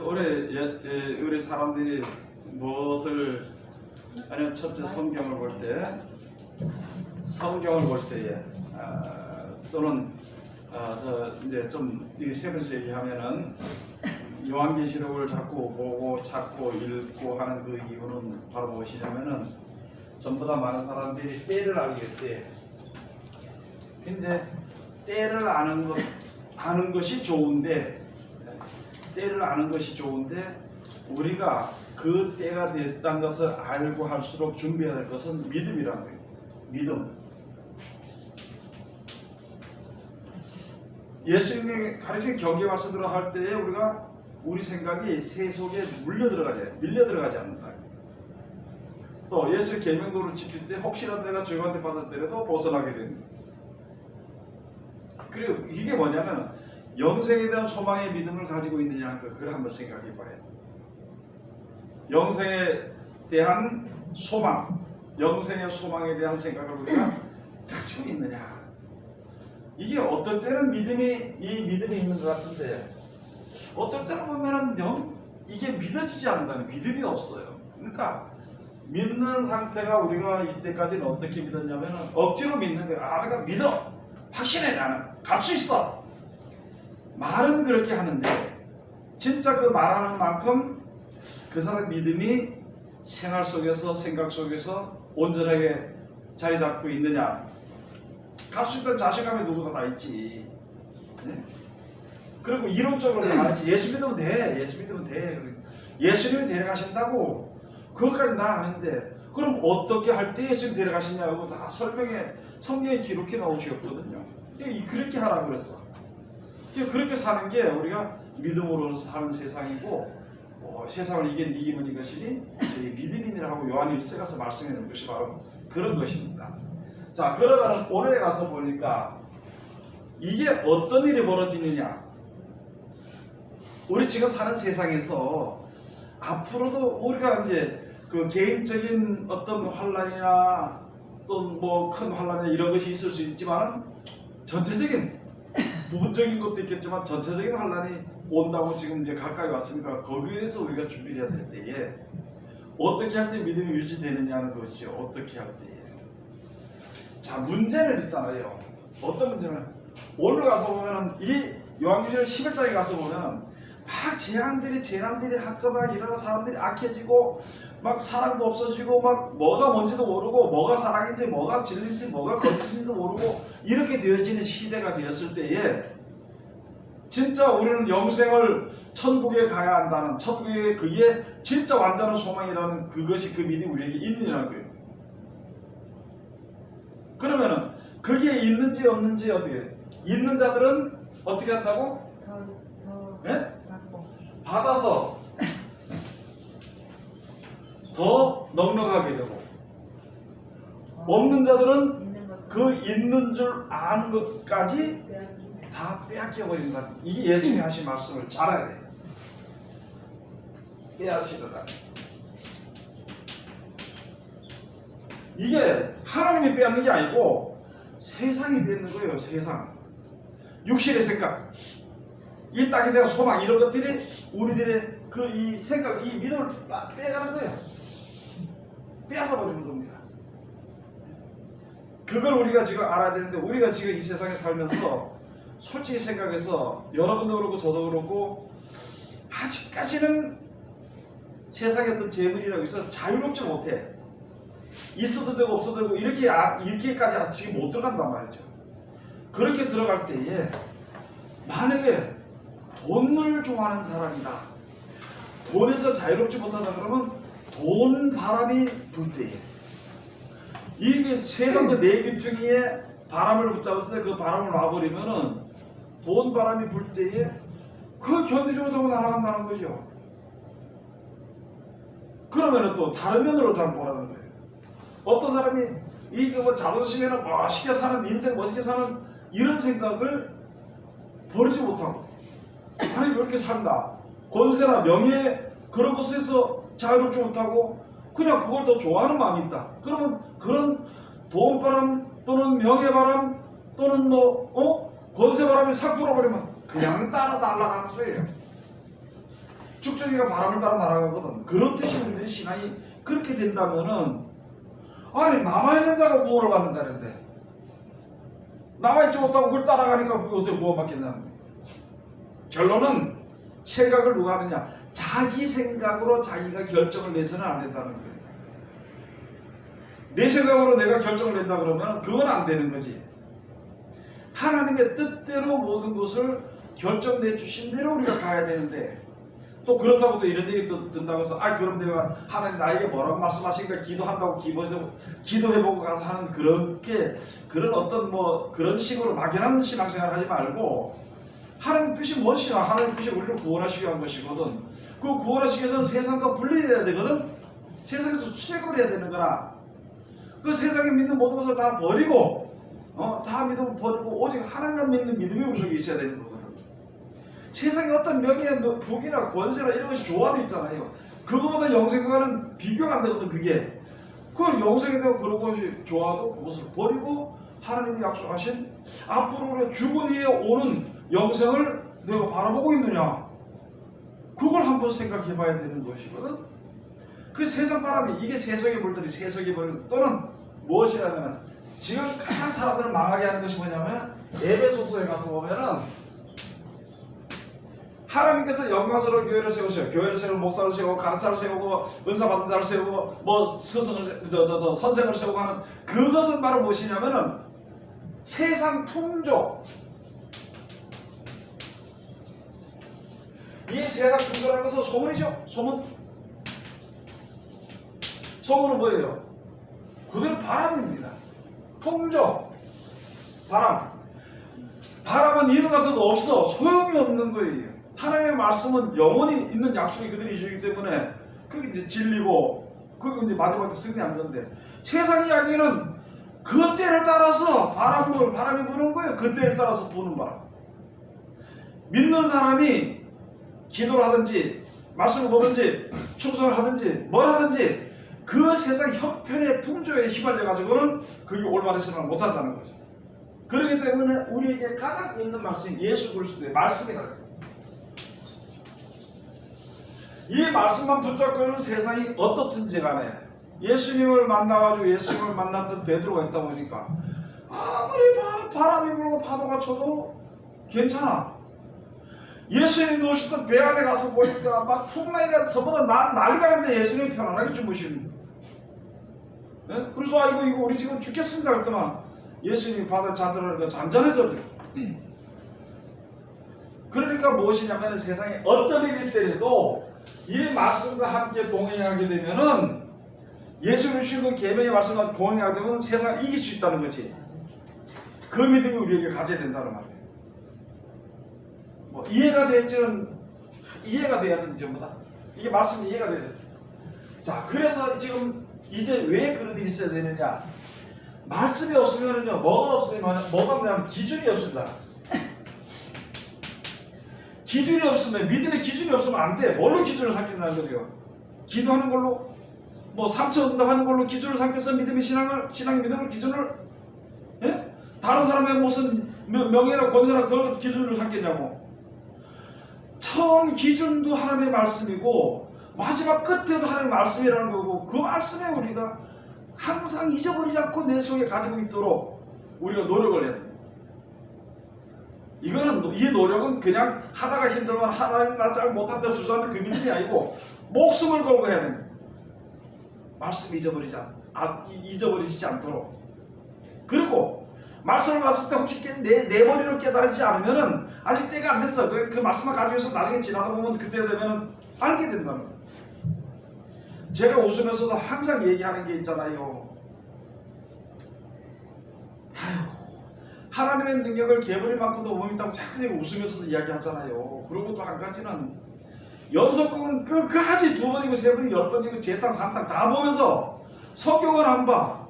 우리 사람들이 무엇을 아니면 첫째 성경을 볼 때에 또는 이제 좀 세면서 얘기하면은 요한계시록을 자꾸 보고 찾고 읽고 하는 그 이유는 바로 무엇이냐면은 전부 다 많은 사람들이 때를 알겠대. 근데 때를 아는 것이 좋은데 우리가 그 때가 됐다는 것을 알고 할수록 준비해야 될 것은 믿음이라는 거예요. 믿음. 예수님이 가르친 경계 말씀대로 할 때에 우리 생각이 새 속에 밀려 들어가지 않는다. 또 예수 계명도를 지킬 때 혹시라도 내가 죄관대 받았더라도 벗어나게 됩니다. 그리고 이게 뭐냐면 영생에 대한 소망의 믿음을 가지고 있느냐 그걸 한번 생각해 봐요. 영생에 대한 소망, 영생의 소망에 대한 생각을 우리가 가지고 있느냐. 이게 어떨 때는 믿음이 있는 것 같은데 어떨 때는 보면은 이게 믿어지지 않는다는 믿음이 없어요. 그러니까 믿는 상태가 우리가 이때까지는 어떻게 믿었냐면 억지로 믿는 거예요. 내가 믿어. 확신해. 나는 갈 수 있어. 말은 그렇게 하는데 진짜 그 말하는 만큼 그 사람 믿음이 생활 속에서 생각 속에서 온전하게 자리 잡고 있느냐. 갈 수 있다는 자신감이 누구나 다 있지. 네? 그리고 이론적으로 말하지. 예수 믿으면 돼. 예수님이 데려가신다고. 그것까지 나 아는데 그럼 어떻게 할 때 예수님 데려가시냐고 다 성경에 기록해 나오셨거든요. 그렇게 하라고 그랬어. 그렇게 사는 게 우리가 믿음으로 사는 세상이고 세상을 이기면 이것이니 믿음이니라 하고 요한이 1세 가서 말씀해 놓은 것이 바로 그런 것입니다. 자, 그러면 오늘에 가서 보니까 이게 어떤 일이 벌어지느냐. 우리 지금 사는 세상에서 앞으로도 우리가 이제 그 개인적인 어떤 환란이나 또 뭐 큰 환란이나 이런 것이 있을 수 있지만 전체적인 부분적인 것도 있겠지만 전체적인 환란이 온다고 지금 이제 가까이 왔으니까 거기에 대해서 우리가 준비를 해야 될 때에 어떻게 할 때 믿음이 유지되느냐는 것이죠. 어떻게 할 때에. 자, 문제는 있잖아요. 어떤 문제는 오늘 가서 보면은 이 요한계시록 11장에 가서 보면은 막 재난들이 한꺼번에 일어나 사람들이 악해지고 막 사랑도 없어지고 막 뭐가 뭔지도 모르고 뭐가 사랑인지 뭐가 진리인지 뭐가 거짓인지도 모르고 이렇게 되어지는 시대가 되었을 때에 진짜 우리는 영생을 천국에 가야 한다는 천국에 그게 진짜 완전한 소망이라는 그것이 그 믿음이 우리에게 있느냐는 거예요. 그러면은 그게 있는지 없는지 어떻게 있는 자들은 어떻게 한다고? 네? 받아서 더 넉넉하게 되고 없는 자들은 그 있는 줄 아는 것까지 다 빼앗겨 버린다. 이게 예수님이 하신 말씀을 잘 알아야 돼요. 빼앗으려다. 이게 하나님이 빼앗는 게 아니고 세상이 빼앗는 거예요. 세상. 육신의 생각, 이 땅에 대한 소망 이런 것들이 우리들의 그 이 생각, 이 믿음을 빼가는 거예요. 빼앗아 버리는 겁니다. 그걸 우리가 지금 알아야 되는데 우리가 지금 이 세상에 살면서 솔직히 생각해서 여러분도 그렇고 저도 그렇고 아직까지는 세상에 어떤 재물이라고 해서 자유롭지 못해. 있어도 되고 없어도 되고 이렇게까지 아직 지금 못 들어간단 말이죠. 그렇게 들어갈 때에 만약에 돈을 좋아하는 사람이다. 돈에서 자유롭지 못하다 그러면 돈 바람이 불 때에 이게 세상 그 내귀퉁이에 바람을 붙잡았을 때 그 바람을 놔버리면은 돈 바람이 불 때에 그 견디지 못하고 날아간다는 거죠. 그러면은 또 다른 면으로 잘 보라는 거예요. 어떤 사람이 이게 뭐 자존심에는 멋있게 사는 인생 멋있게 사는 이런 생각을 버리지 못하고 아니 그렇게 산다. 권세나 명예 그런 것에서 자유롭지 못하고 그냥 그걸 더 좋아하는 마음이 있다. 그러면 그런 돈바람 또는 명예바람 또는 권세바람이 싹 불어버리면 그냥 따라 날아가는 거예요. 쭉쭉이가 바람을 따라 날아가거든. 그렇듯이 우리들의 신앙이 그렇게 된다면은 아니 남아있는 자가 구원을 받는다는데 남아있지 못하고 그걸 따라가니까 그게 어떻게 구원받겠냐는 거예요. 결론은 생각을 누가 하느냐? 자기 생각으로 자기가 결정을 내서는 안 된다는 거예요. 내 생각으로 내가 결정을 낸다 그러면 그건 안 되는 거지. 하나님의 뜻대로 모든 것을 결정내 주신 대로 우리가 가야 되는데 또 그렇다고 또 이런 얘기 든다고 해서 그럼 내가 하나님 나에게 뭐라고 말씀하시니까 기도한다고 기도해보고 가서 하는 그런 어떤 그런 식으로 막연한 신앙생활 하지 말고 하나님 뜻이 무엇이냐? 하나님 뜻이 우리를 구원하시기 위한 것이거든. 그 구원하시기 위해서는 세상과 분리해야 되거든. 세상에서 출애굽을 해야 되는 거라. 그 세상에 믿는 모든 것을 다 버리고 다 믿음을 버리고 오직 하나님을 믿는 믿음이 우리 속에 있어야 되는 거거든. 세상에 어떤 명예, 부귀나 권세나 이런 것이 좋아도 있잖아요. 그거보다 영생과는 비교가 안 되거든. 그게 그걸 영생에 대한 그런 것이 좋아도 그것을 버리고 하나님이 약속하신 앞으로 우리가 죽은 후에 오는 영생을 내가 바라보고 있느냐, 그걸 한번 생각해 봐야 되는 것이거든. 그 세상 바람이 이게 세속의 물들이 세속의 물 또는 무엇이라면 지금 가장 사람들을 망하게 하는 것이 뭐냐면 에베소서에 가서 보면은 하나님께서 영광스러운 교회를 세우셔요. 교회를 세우고 목사를 세우고 가르쳐를 세우고 은사 받은 자를 세우고 스승을 선생을 세우고 하는 그것은 바로 무엇이냐면은 세상 풍조. 이 세상 풍조라는 것은 소문이죠. 소문은 뭐예요? 그대로 바람입니다. 풍조, 바람은 이런 것은 없어. 소용이 없는 거예요. 하나님의 말씀은 영원히 있는 약속이 그들이 주기 때문에 그게 이제 진리고 그게 이제 마지막에 승리하는 건데, 세상 이야기는 그 때를 따라서 바람이 부는 거예요. 그 때를 따라서 부는 바람. 믿는 사람이 기도를 하든지 말씀을 보든지 충성을 하든지 뭘 하든지 그 세상 형편의 풍조에 휘말려 가지고는 그게 올바른 신앙을 못한다는 거죠. 그렇기 때문에 우리에게 가장 있는 말씀이 예수 그리스도의 말씀이라는 거예요. 이 말씀만 붙잡고는 세상이 어떻든지 간에 예수님을 만나가지고 예수님을 만났던 베드로가 있다 보니까 아무리 바람이 불고 파도가 쳐도 괜찮아. 예수님이 누우셨던 배 안에 가서 보니까 막 풍랑이가 서보다 난리가 났는데 예수님이 편안하게 주무시는 거예요. 네? 그래서 이거 우리 지금 죽겠습니다 그랬더만 예수님이 바다에 잠들으니까 잔잔해져 버려. 그러니까 무엇이냐면 세상에 어떤 일이 있더라도 이 말씀과 함께 동행하게 되면은 예수님 주신 그 계명의 말씀과 동행하게 되면 세상을 이길 수 있다는 거지. 그 믿음이 우리에게 가져야 된다는 말이에요. 이해가 될지는 이해가 돼야 되는 전부 다. 이게 말씀이 이해가 돼야 돼. 자, 그래서 지금 이제 왜 그런 일이 있어야 되느냐? 말씀이 없으면은요, 뭐가 없으면 기준이 없습니다. 기준이 없으면, 믿음의 기준이 없으면 안 돼. 뭘로 기준을 삼겠다는 거죠? 기도하는 걸로, 3천 응답하는 걸로 기준을 삼겠어? 신앙의 믿음을 기준을? 예? 다른 사람의 무슨 명예나 권세나 그걸 기준으로 삼겠냐고. 처음 기준도 하나님의 말씀이고, 마지막 끝에도 하나님의 말씀이라는 거고, 그 말씀에 우리가 항상 잊어버리지 않고 내 속에 가지고 있도록 우리가 노력을 해야 됩니다. 이 노력은 그냥 하다가 힘들면 하나님 나 잘 못한다 주저하는 그 믿음이 아니고 목숨을 걸고 해야 됩니다. 말씀 잊어버리지 않도록. 그리고 말씀을 봤을 때 혹시 내 머리로 깨달지 않으면은 아직 때가 안 됐어. 그 말씀만 가지고 있어 나중에 지나다 보면 그때 되면은 알게 된다는 거예요. 제가 웃으면서도 항상 얘기하는 게 있잖아요. 하나님의 능력을 개버릴 만큼도 못 믿다고 자꾸 웃으면서도 이야기하잖아요. 그리고 또 한 가지는 연속극은 끝까지 2번이고 3번이고 10번이고 재탕 3탄 다 보면서 성경을 안 봐.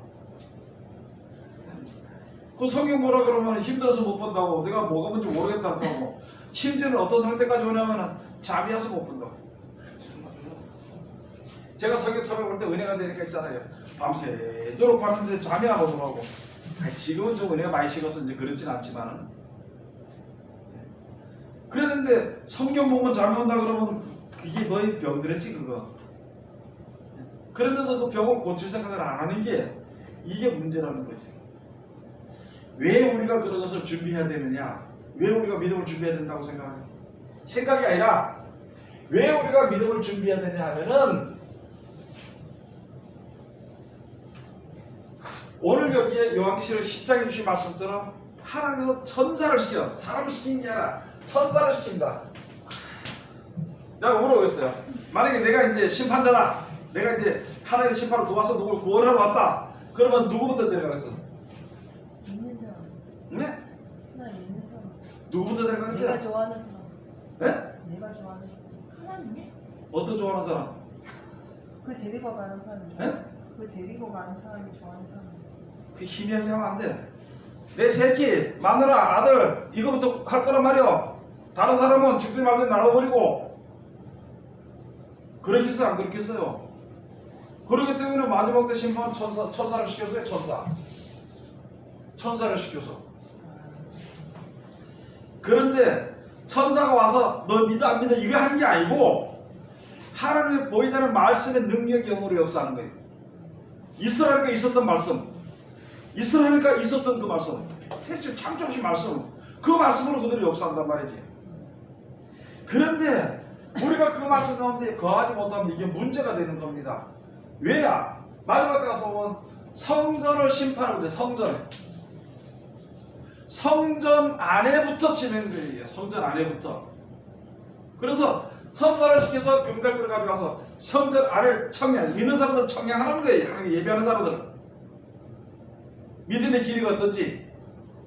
그 성경 보라 그러면 힘들어서 못 본다고, 내가 뭐가 뭔지 모르겠다고 하고, 심지어는 어떤 상태까지 오냐면 잠이 와서 못 본다고. 제가 성경 처음에 볼 때 은혜가 되니까 있잖아요. 밤새도록 봤는데 잠이 안 오더라고. 지금은 좀 은혜가 많이 식어서 이제 그렇진 않지만은. 그랬는데 성경 보면 잠이 온다 그러면 그게 너희 병들었지 그거. 그런데도 그 병을 고칠 생각을 안 하는 게 이게 문제라는 거지. 왜 우리가 그런 것을 준비해야 되느냐? 왜 우리가 믿음을 준비해야 된다고 생각하냐? 생각이 아니라 왜 우리가 믿음을 준비해야 되냐 하면은 오늘 여기에 요한계시록 10장에 주신 말씀처럼 하나님께서 천사를 시켜 사람을 시킨 게 아니라 천사를 시킵니다. 내가 물어보겠어요. 만약에 내가 이제 심판자다. 내가 이제 하나님의 심판을 도와서 누굴 구원하러 왔다. 그러면 누구부터 데려가겠어? 믿는 사람. 네? 하나님 믿는 사람. 누구부터 데려가겠어요? 내가 좋아하는 사람. 네? 내가 좋아하는 사람. 하나님이? 어떤 좋아하는 사람? 그 데리고 가는 사람이 좋아. 네? 그 데리고 가는 사람이 좋아하는 사람. 그 희미하게 하면 안 돼. 내 새끼, 마누라, 아들 이거부터 할 거란 말이야. 다른 사람은 죽지 말고 나눠버리고. 그렇겠어요? 안 그렇겠어요? 그렇기 때문에 마지막 때 심판 천사를 시켜서요. 천사를 시켜서. 그런데 천사가 와서 너 믿어 안 믿어 이거 하는 게 아니고 하나님의 보이지 않는 말씀의 능력이 영으로 역사하는 거예요. 있으라니까 있었던 말씀, 있으라니까 있었던 그 말씀, 세상을 창조하신 말씀, 그 말씀으로 그들이 역사한단 말이지. 그런데 우리가 그 말씀 가운데 거하지 못하면 이게 문제가 되는 겁니다. 왜야? 마지막 때 가서 보면 성전을 심판하는데 성전 안에부터 진행돼요. 성전 안에부터. 그래서 천사를 시켜서 금갈대를 가져가서 성전 안에 청량, 믿는 사람들 청량하는 거예요. 하나님 예배하는 사람들. 믿음의 길이가 어떤지.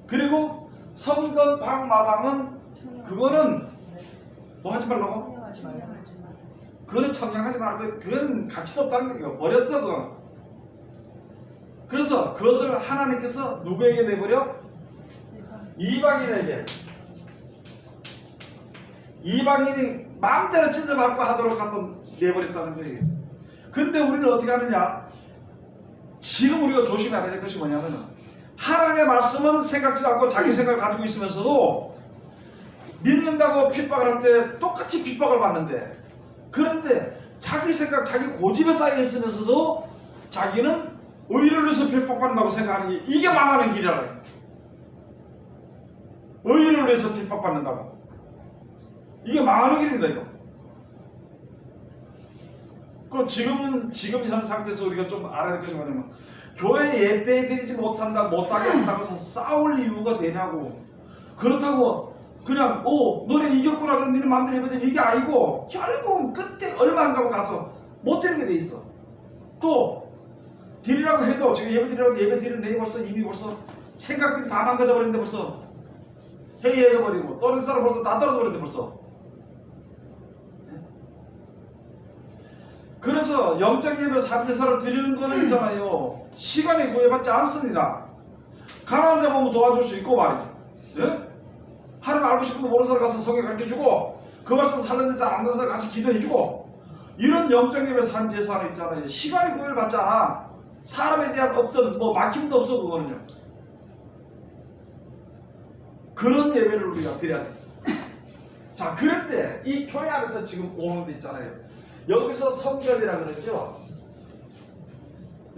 그리고 성전 방마당은 그거는 뭐 하지 말라고? 청량하지 말라. 그거는 청량하지 말고 그건 가치도 없다는 거예요. 버렸어 그건. 그래서 그것을 하나님께서 누구에게 내버려? 이방인에게. 이방인이 마음대로 친절받고 하도록 갖다 내버렸다는 거예요. 근데 우리는 어떻게 하느냐? 지금 우리가 조심해야 될 것이 뭐냐면 하나님의 말씀은 생각지도 않고 자기 생각을 가지고 있으면서도 믿는다고 핍박을 할 때 똑같이 핍박을 받는데, 그런데 자기 생각, 자기 고집에 쌓여 있으면서도 자기는 의를 위해서 핍박받는다고 생각하는 게 이게 망하는 길이라는 거예요. 의를 위해서 핍박받는다고. 이게 망하는 길입니다, 이거. 그럼 지금 현 상태에서 우리가 좀 알아야 될 것이 뭐냐면, 교회 예배 드리지 못하게 한다고 해서 싸울 이유가 되냐고. 그렇다고 그냥 너네 이겼구나 그럼 너네 마음대로 예배 드리는 이게 아니고, 결국 그때 얼마 안 가고 가서 못 드리게 돼 있어. 또 드리라고 해도 지금 예배 드리라고 예배 드리는 데 이미 벌써 생각들이 다 망가져 버리는데 벌써 회의해 버리고 떠는 사람 벌써 다 떨어져 버렸는데 벌써. 그래서 영적 예배 3제사를 드리는 거는 있잖아요. 시간이 구애받지 않습니다. 가난한 자 보면 도와줄 수 있고 말이죠. 예? 하나님 알고 싶은 거 모르는 사람 가서 성경 가르쳐주고, 그 말씀 살려는 자 안 되는 사람 같이 기도해주고, 이런 영적 예배 3제사는 있잖아요. 시간이 구애받지 않아. 사람에 대한 어떤 막힘도 없어. 그거는요. 그런 예배를 우리가 드려야 돼. 자, 그런데 이 교회 안에서 지금 오는 데 있잖아요. 여기서 성전이라 그러죠.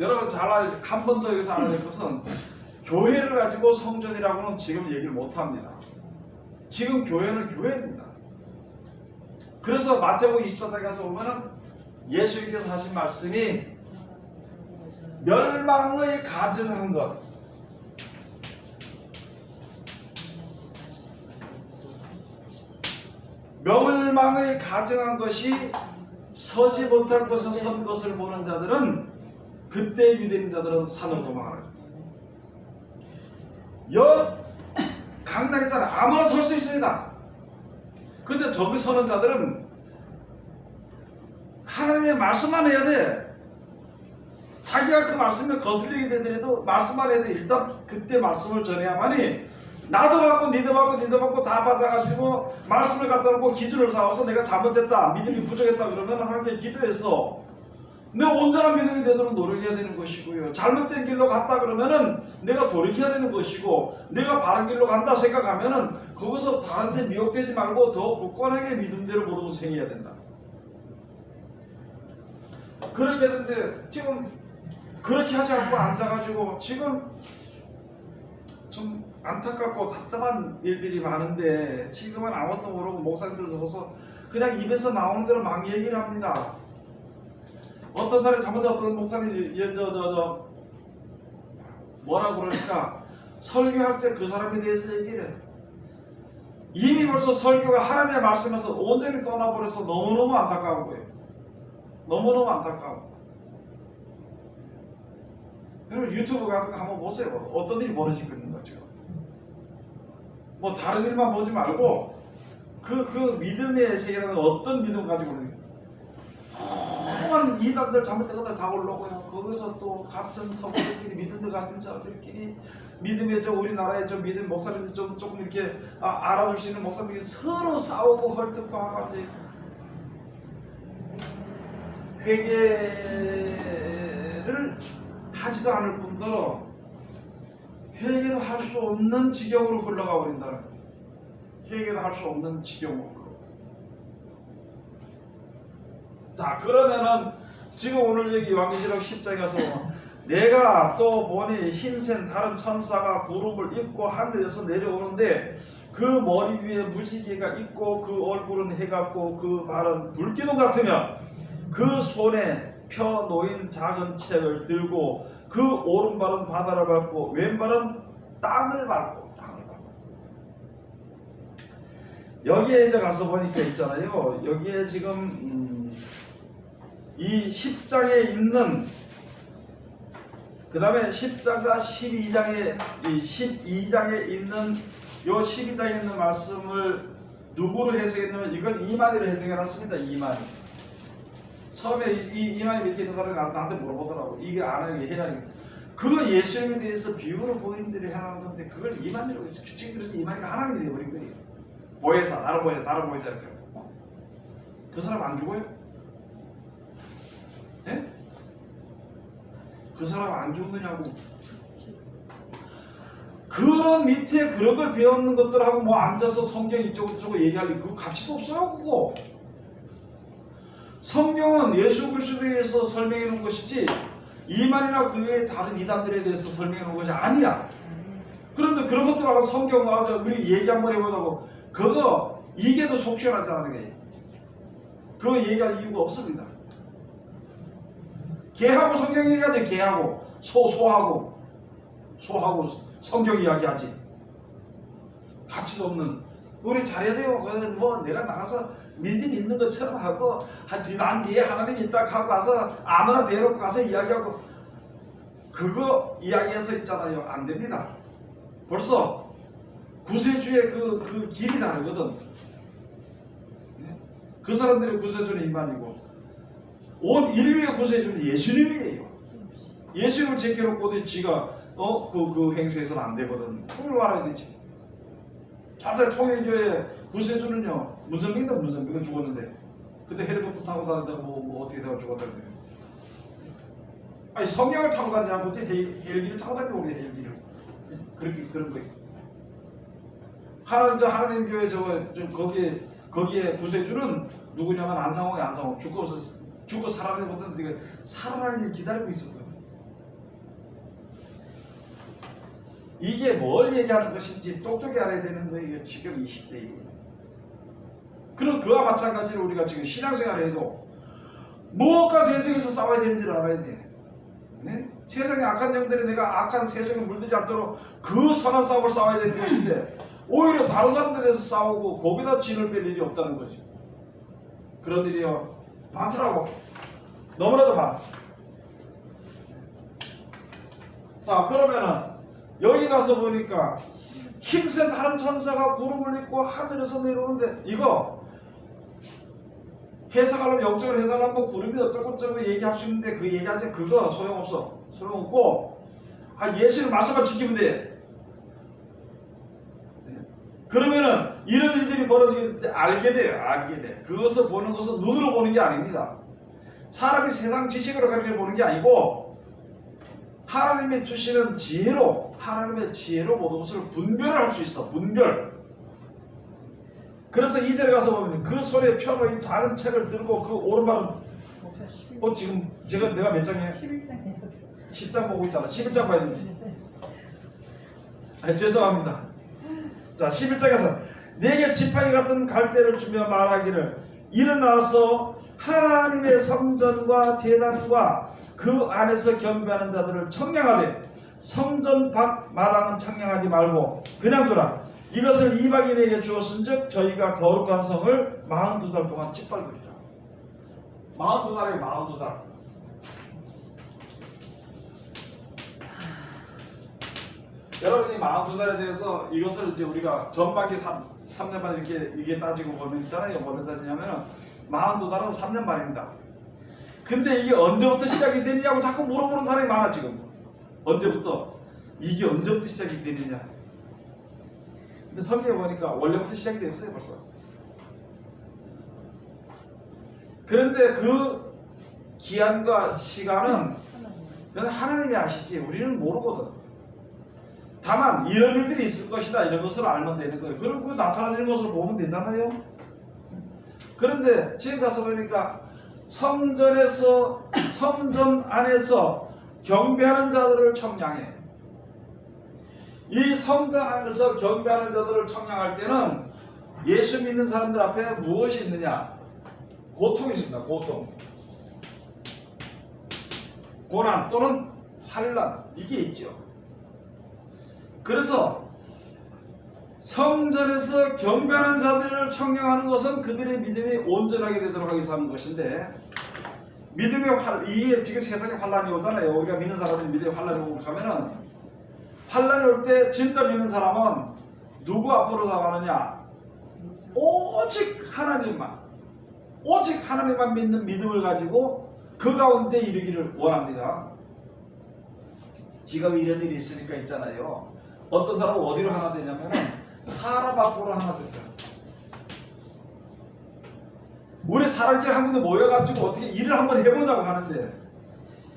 여러분 한 번 더 여기서 알아야 될 것은, 교회를 가지고 성전이라고는 지금 얘기를 못합니다. 지금 교회는 교회입니다. 그래서 마태복음 24장에 가서 보면은 예수님께서 하신 말씀이 멸망의 가증한 것, 멸망의 가증한 것이 서지 못할 곳에 선 것을 보는 자들은, 그때 유대인 자들은 산으로 도망하는 거예요. 강단 있잖아. 아무나 설 수 있습니다. 근데 저기 서는 자들은 하나님의 말씀만 해야 돼. 자기가 그 말씀에 거슬리게 되더라도 말씀만 해야 돼. 일단 그때 말씀을 전해야만이, 나도 받고 니도 받고 니도 받고 다 받아가지고 말씀을 갖다 놓고 기준을 삼아서 내가 잘못했다, 믿음이 부족했다 그러면 하나님께 기도해서 내 온전한 믿음이 되도록 노력해야 되는 것이고요. 잘못된 길로 갔다 그러면은 내가 돌이켜야 되는 것이고, 내가 바른 길로 간다 생각하면은 거기서 다른 데 미혹되지 말고 더 굳건하게 믿음대로 모든 것을 행해야 된다. 그렇게 했는데 지금 그렇게 하지 않고 앉아가지고 지금 좀 안타깝고 답답한 일들이 많은데 지금은 아무것도 모르고 목사님들 서서 그냥 입에서 나오는 대로 막 얘기를 합니다. 어떤 사람이 잘못해 어떤 목사님이 뭐라고 그러니까 설교할 때 그 사람에 대해서 얘기를 해. 이미 벌써 설교가 하나님의 말씀에서 온전히 떠나버려서 너무너무 안타까운 거예요. 너무너무 안타까워. 여러분 유튜브 같은 거 한번 보세요. 어떤 일이 벌어지고 있는 거죠. 뭐 다른 일만 보지 말고 그 믿음의 세계라는 어떤 믿음 가지고 있는 수많은 이단들 잘못된 것들 다 올라오고요. 거기서 또 같은 성도들끼리 믿음들 같은 사람들끼리 믿음의 저 우리나라의 저 믿음 목사님들 좀 조금 이렇게 알아줄 수 있는 목사님들이 서로 싸우고 헐뜯고 이제 회개를 하지도 않을 뿐더러 회개도 할 수 없는 지경으로 흘러가 버린다는 거예요. 회개도 할 수 없는 지경으로 흘러가. 자, 그러면은 지금 오늘 여기 요한계시록 10장에 가서 내가 또 보니 힘센 다른 천사가 구름을 입고 하늘에서 내려오는데 그 머리 위에 무지개가 있고 그 얼굴은 해 같고 그 발은 불기둥 같으며 그 손에 펴 놓인 작은 책을 들고 그 오른발은 바다를 밟고 왼발은 땅을 밟고 여기에 이제 가서 보니까 있잖아요. 여기에 지금 이 10장에 있는 그 다음에 10장과 12장에 이 12장에 있는 요 12장에 있는 말씀을 누구로 해석했냐면 이걸 이만희로 해석해놨습니다. 이만희. 처음에 이만희 밑에 있는 사람이 나한테 물어보더라고. 이게 안 하는 게 해라는 게. 그거 예수님에 대해서 비유로 본인들이 해놓은 건데 그걸 이만희로 해서 지금 그래서 이만희가 하나님이 되어버린 거예요. 보혜사, 나로 보혜사, 나로 보혜사 이렇게. 그 사람 안 죽어요? 예? 그 사람 안 죽느냐고. 그런 밑에 그런 걸 배우는 것들하고 뭐 앉아서 성경 이쪽으로 저쪽으로 얘기할 그 가치도 없어요. 그거. 성경은 예수 그리스도에 대해서 설명해 놓은 것이지 이만이나 그 외의 다른 이단들에 대해서 설명해 놓은 것이 아니야. 그런데 그런 것들하고 성경 나와서 우리 얘기 한번 해보자고 그거 이게도 속 시원하지 않은 거예요. 그거 얘기할 이유가 없습니다. 개하고 성경 얘기하지. 개하고 소하고 성경 이야기하지. 가치도 없는. 우리 잘해야 돼요. 그건 뭐 내가 나가서 믿음 있는 것처럼 하고 난 뒤에 하나님 있다 하고 가서 아무나 대놓고 가서 이야기하고 그거 이야기해서 있잖아요. 안 됩니다. 벌써 구세주의 그 길이 다르거든. 그 사람들의 구세주는 이만이고 온 인류의 구세주는 예수님이에요. 예수님을 제껴놓고도 지가 그 행세에서는 안 되거든. 그걸 알아야 되지. 자체 통일교회 구세주는요. 문선민은 죽었는데 근데 헬리콥터 타고 다니다가 뭐 어떻게 되가 죽었다는데. 아니 성령을 타고 다니지 않고 헬기를 타고 다니고 우리 헬기를. 그렇게 그런 거예요. 하나님 교회 거기에 구세주는 누구냐면 안상홍 죽고 살아나지 못했는데 살아날 일 기다리고 있었거든. 이게 뭘 얘기하는 것인지 똑똑히 알아야 되는 거예요. 지금 이 시대에. 그럼 그와 마찬가지로 우리가 지금 신앙생활을 해도 무엇과 대적해서 싸워야 되는지를 알아야 돼. 네? 세상에 악한 영들이 내가 악한 세상에 물들지 않도록 그 선한 싸움을 싸워야 되는 것인데 오히려 다른 사람들에서 싸우고 거기다 진을 뺄 일이 없다는 거지. 그런 일이요 많더라고. 너무나도 많아. 자, 그러면은 여기 가서 보니까 힘센 다른 천사가 구름을 입고 하늘에서 내려오는데 이거 해석하려면 영적으로 해석하면 구름이 어쩌고 저쩌고 얘기할 수 있는데 그 얘기하는데 그거 소용없어. 소용없고 예수의 말씀만 지키면 돼. 그러면은 이런 일들이 벌어지게 알게 돼. 그것을 보는 것은 눈으로 보는 게 아닙니다. 사람이 세상 지식으로 그렇게 보는 게 아니고 하나님의 주시는 하나님의 지혜로 모든 것을 분별을 할 수 있어. 분별. 그래서 2절에 가서 보면 그 손에 펴놓인 작은 책을 들고 그 오른발은 목사 11. 지금 내가 몇 장이에요? 11장이에요. 10장 보고 있잖아. 11장 봐야 되지. 죄송합니다. 자, 11장에서 내게 지팡이 같은 갈대를 주며 말하기를 일어나서 하나님의 성전과 제단과 그 안에서 경배하는 자들을 청량하되 성전 밖 마당은 청량하지 말고 그냥 두라. 이것을 이방인에게 주었은즉 저희가 거룩한 성을 42달 동안 짓밟으리라. 42달에 42달. 여러분이 42달에 대해서 이것을 이제 우리가 전반기 3년 반 이게 따지고 보면 있잖아요. 뭐를 따지냐면 42달은 3년 반입니다. 근데 이게 언제부터 시작이 되느냐고 자꾸 물어보는 사람이 많아 지금. 언제부터? 이게 언제부터 시작이 되느냐. 근데 성경에 보니까 원래부터 시작이 됐어요 벌써. 그런데 그 기한과 시간은 그건 하나님이 아시지 우리는 모르거든. 다만 이런 일들이 있을 것이다 이런 것을 알면 되는 거예요. 그리고 그 나타나는 것을 보면 되잖아요. 그런데 지금 가서 보니까 성전에서 성전 안에서 경배하는 자들을 청량해. 이 성전 안에서 경배하는 자들을 청량할 때는 예수 믿는 사람들 앞에 무엇이 있느냐? 고통이 있습니다. 고난 또는 환난 이게 있죠. 그래서 성전에서 경배하는 자들을 청량하는 것은 그들의 믿음이 온전하게 되도록 하기 위해서 하는 것인데 믿음의 이게 지금 세상에 환란이 오잖아요. 우리가 믿는 사람들이 믿음의 환란이 오고 가면은 환란이 올 때 진짜 믿는 사람은 누구 앞으로 나가느냐? 오직 하나님만 믿는 믿음을 가지고 그 가운데 이르기를 원합니다. 지금 이런 일이 있으니까 있잖아요. 어떤 사람은 어디로 하나 되냐면 사람 앞으로 하나 되죠. 우리 사람끼리 한 군데 모여가지고 어떻게 일을 한번 해보자고 하는데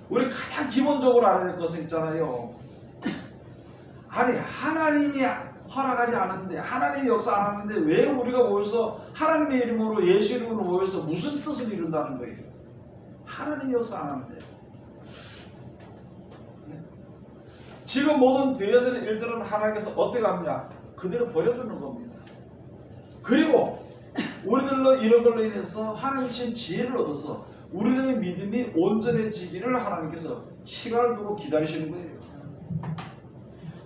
우리 가장 기본적으로 알아야 될 것은 있잖아요. 아니 하나님이 허락하지 않았는데 하나님이 역사 안 하는데 왜 우리가 모여서 하나님의 이름으로 예수 이름으로 모여서 무슨 뜻을 이룬다는 거예요. 하나님이 역사 안 하는데 지금 모든 되어지는 일들은 하나님께서 어떻게 합니까? 그대로 버려두는 겁니다. 그리고 우리들로 이런 걸로 인해서 하나님 주신 지혜를 얻어서 우리들의 믿음이 온전해지기를 하나님께서 시간을 두고 기다리시는 거예요.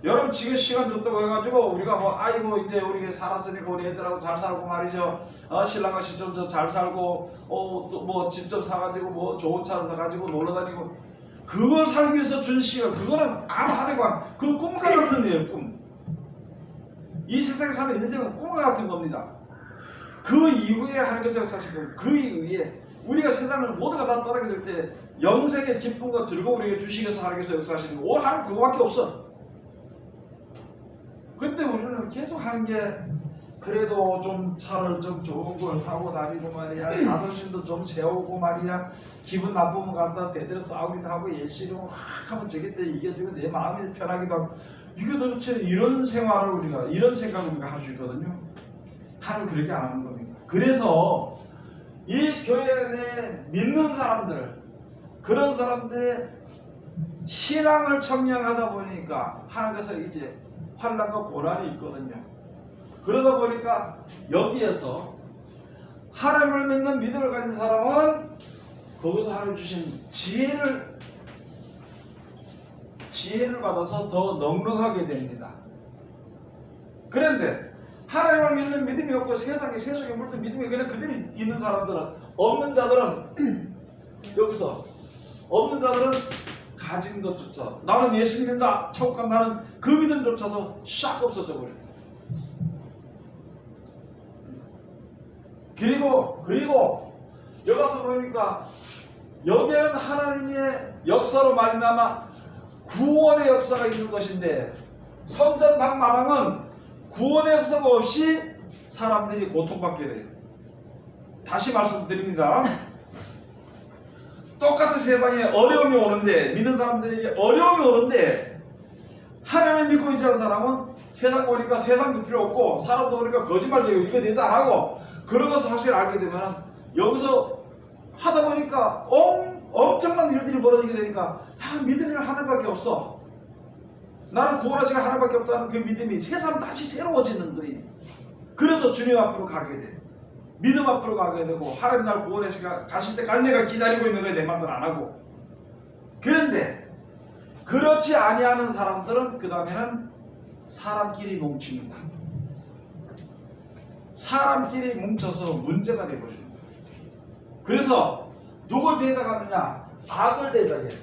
여러분 지금 시간 줬다고 해가지고 우리가 아이고 이제 우리 살았으니까 우리 애들하고 잘 살고 말이죠. 신랑과 시좀 잘 살고 또 집 좀 사가지고 좋은 차 사가지고 놀러다니고 그걸 살기 위해서 준 시간 그거는 아무 하대관 그 꿈과 같은 일이에요. 꿈. 이 세상에 사는 인생은 꿈과 같은 겁니다. 그 이후에 하나님께서 역사하시고 그 이후에 우리가 세상을 모두가 다 떠나게 될 때 영생의 기쁨과 즐거움을 우리에게 주시기 위해서 하나님께서 역사하시는 거 오늘 하나님 그거밖에 없어. 근데 우리는 계속 하는 게 그래도 좀 차를 좀 좋은 걸 타고 다니고 말이야 자존심도 좀 세우고 말이야 기분 나쁘면 갖다 대대로 싸우기도 하고 예수 이름 막 하면 저기 때 이겨주고 내 마음이 편하기도 하고 이게 도대체 이런 생활을 우리가 이런 생각을 우리가 할 수 있거든요. 하나님 그렇게 안 하는 겁니다. 그래서 이 교회 안에 믿는 사람들 그런 사람들의 신앙을 청량하다 보니까 하나님께서 이제 환난과 고난이 있거든요. 그러다 보니까 여기에서 하나님을 믿는 믿음을 가진 사람은 거기서 하나님 주신 지혜를 받아서 더 넉넉하게 됩니다. 그런데 하나님을 믿는 믿음이 없고 세상에 물든 믿음이 그냥 그들이 있는 사람들은 없는 자들은 여기서 없는 자들은 가진 것조차 나는 예수 믿는다 천국 간다는 그 믿음조차도 샥 없어져 버려요. 그리고 여기 와서 보니까 여기에는 하나님의 역사로 말미암아 구원의 역사가 있는 것인데 성전 밖 마당은 구원의 역사가 없이 사람들이 고통받게 돼요. 다시 말씀드립니다. 똑같은 세상에 어려움이 오는데 믿는 사람들에게 어려움이 오는데 하나님을 믿고 있지 않은 사람은 세상 보니까 세상도 필요 없고 사람도 보니까 거짓말쟁이고 이거 대도 안 하고 그런 것을 확실히 알게 되면 여기서 하다 보니까 엄청난 일들이 벌어지게 되니까 믿음이 하나밖에 없어. 나는 구원하시가 하나밖에 없다는 그 믿음이 새삼 다시 새로워지는 거예요. 그래서 주님 앞으로 가게 돼. 믿음 앞으로 가게 되고 하나님 날 구원하시가 가실 때까지 내가 기다리고 있는 거예요. 내 맘대로 안 하고. 그런데 그렇지 아니하는 사람들은 그 다음에는 사람끼리 뭉칩니다. 사람끼리 뭉쳐서 문제가 되버립니다. 그래서 누굴 대적하느냐? 악을 대적해.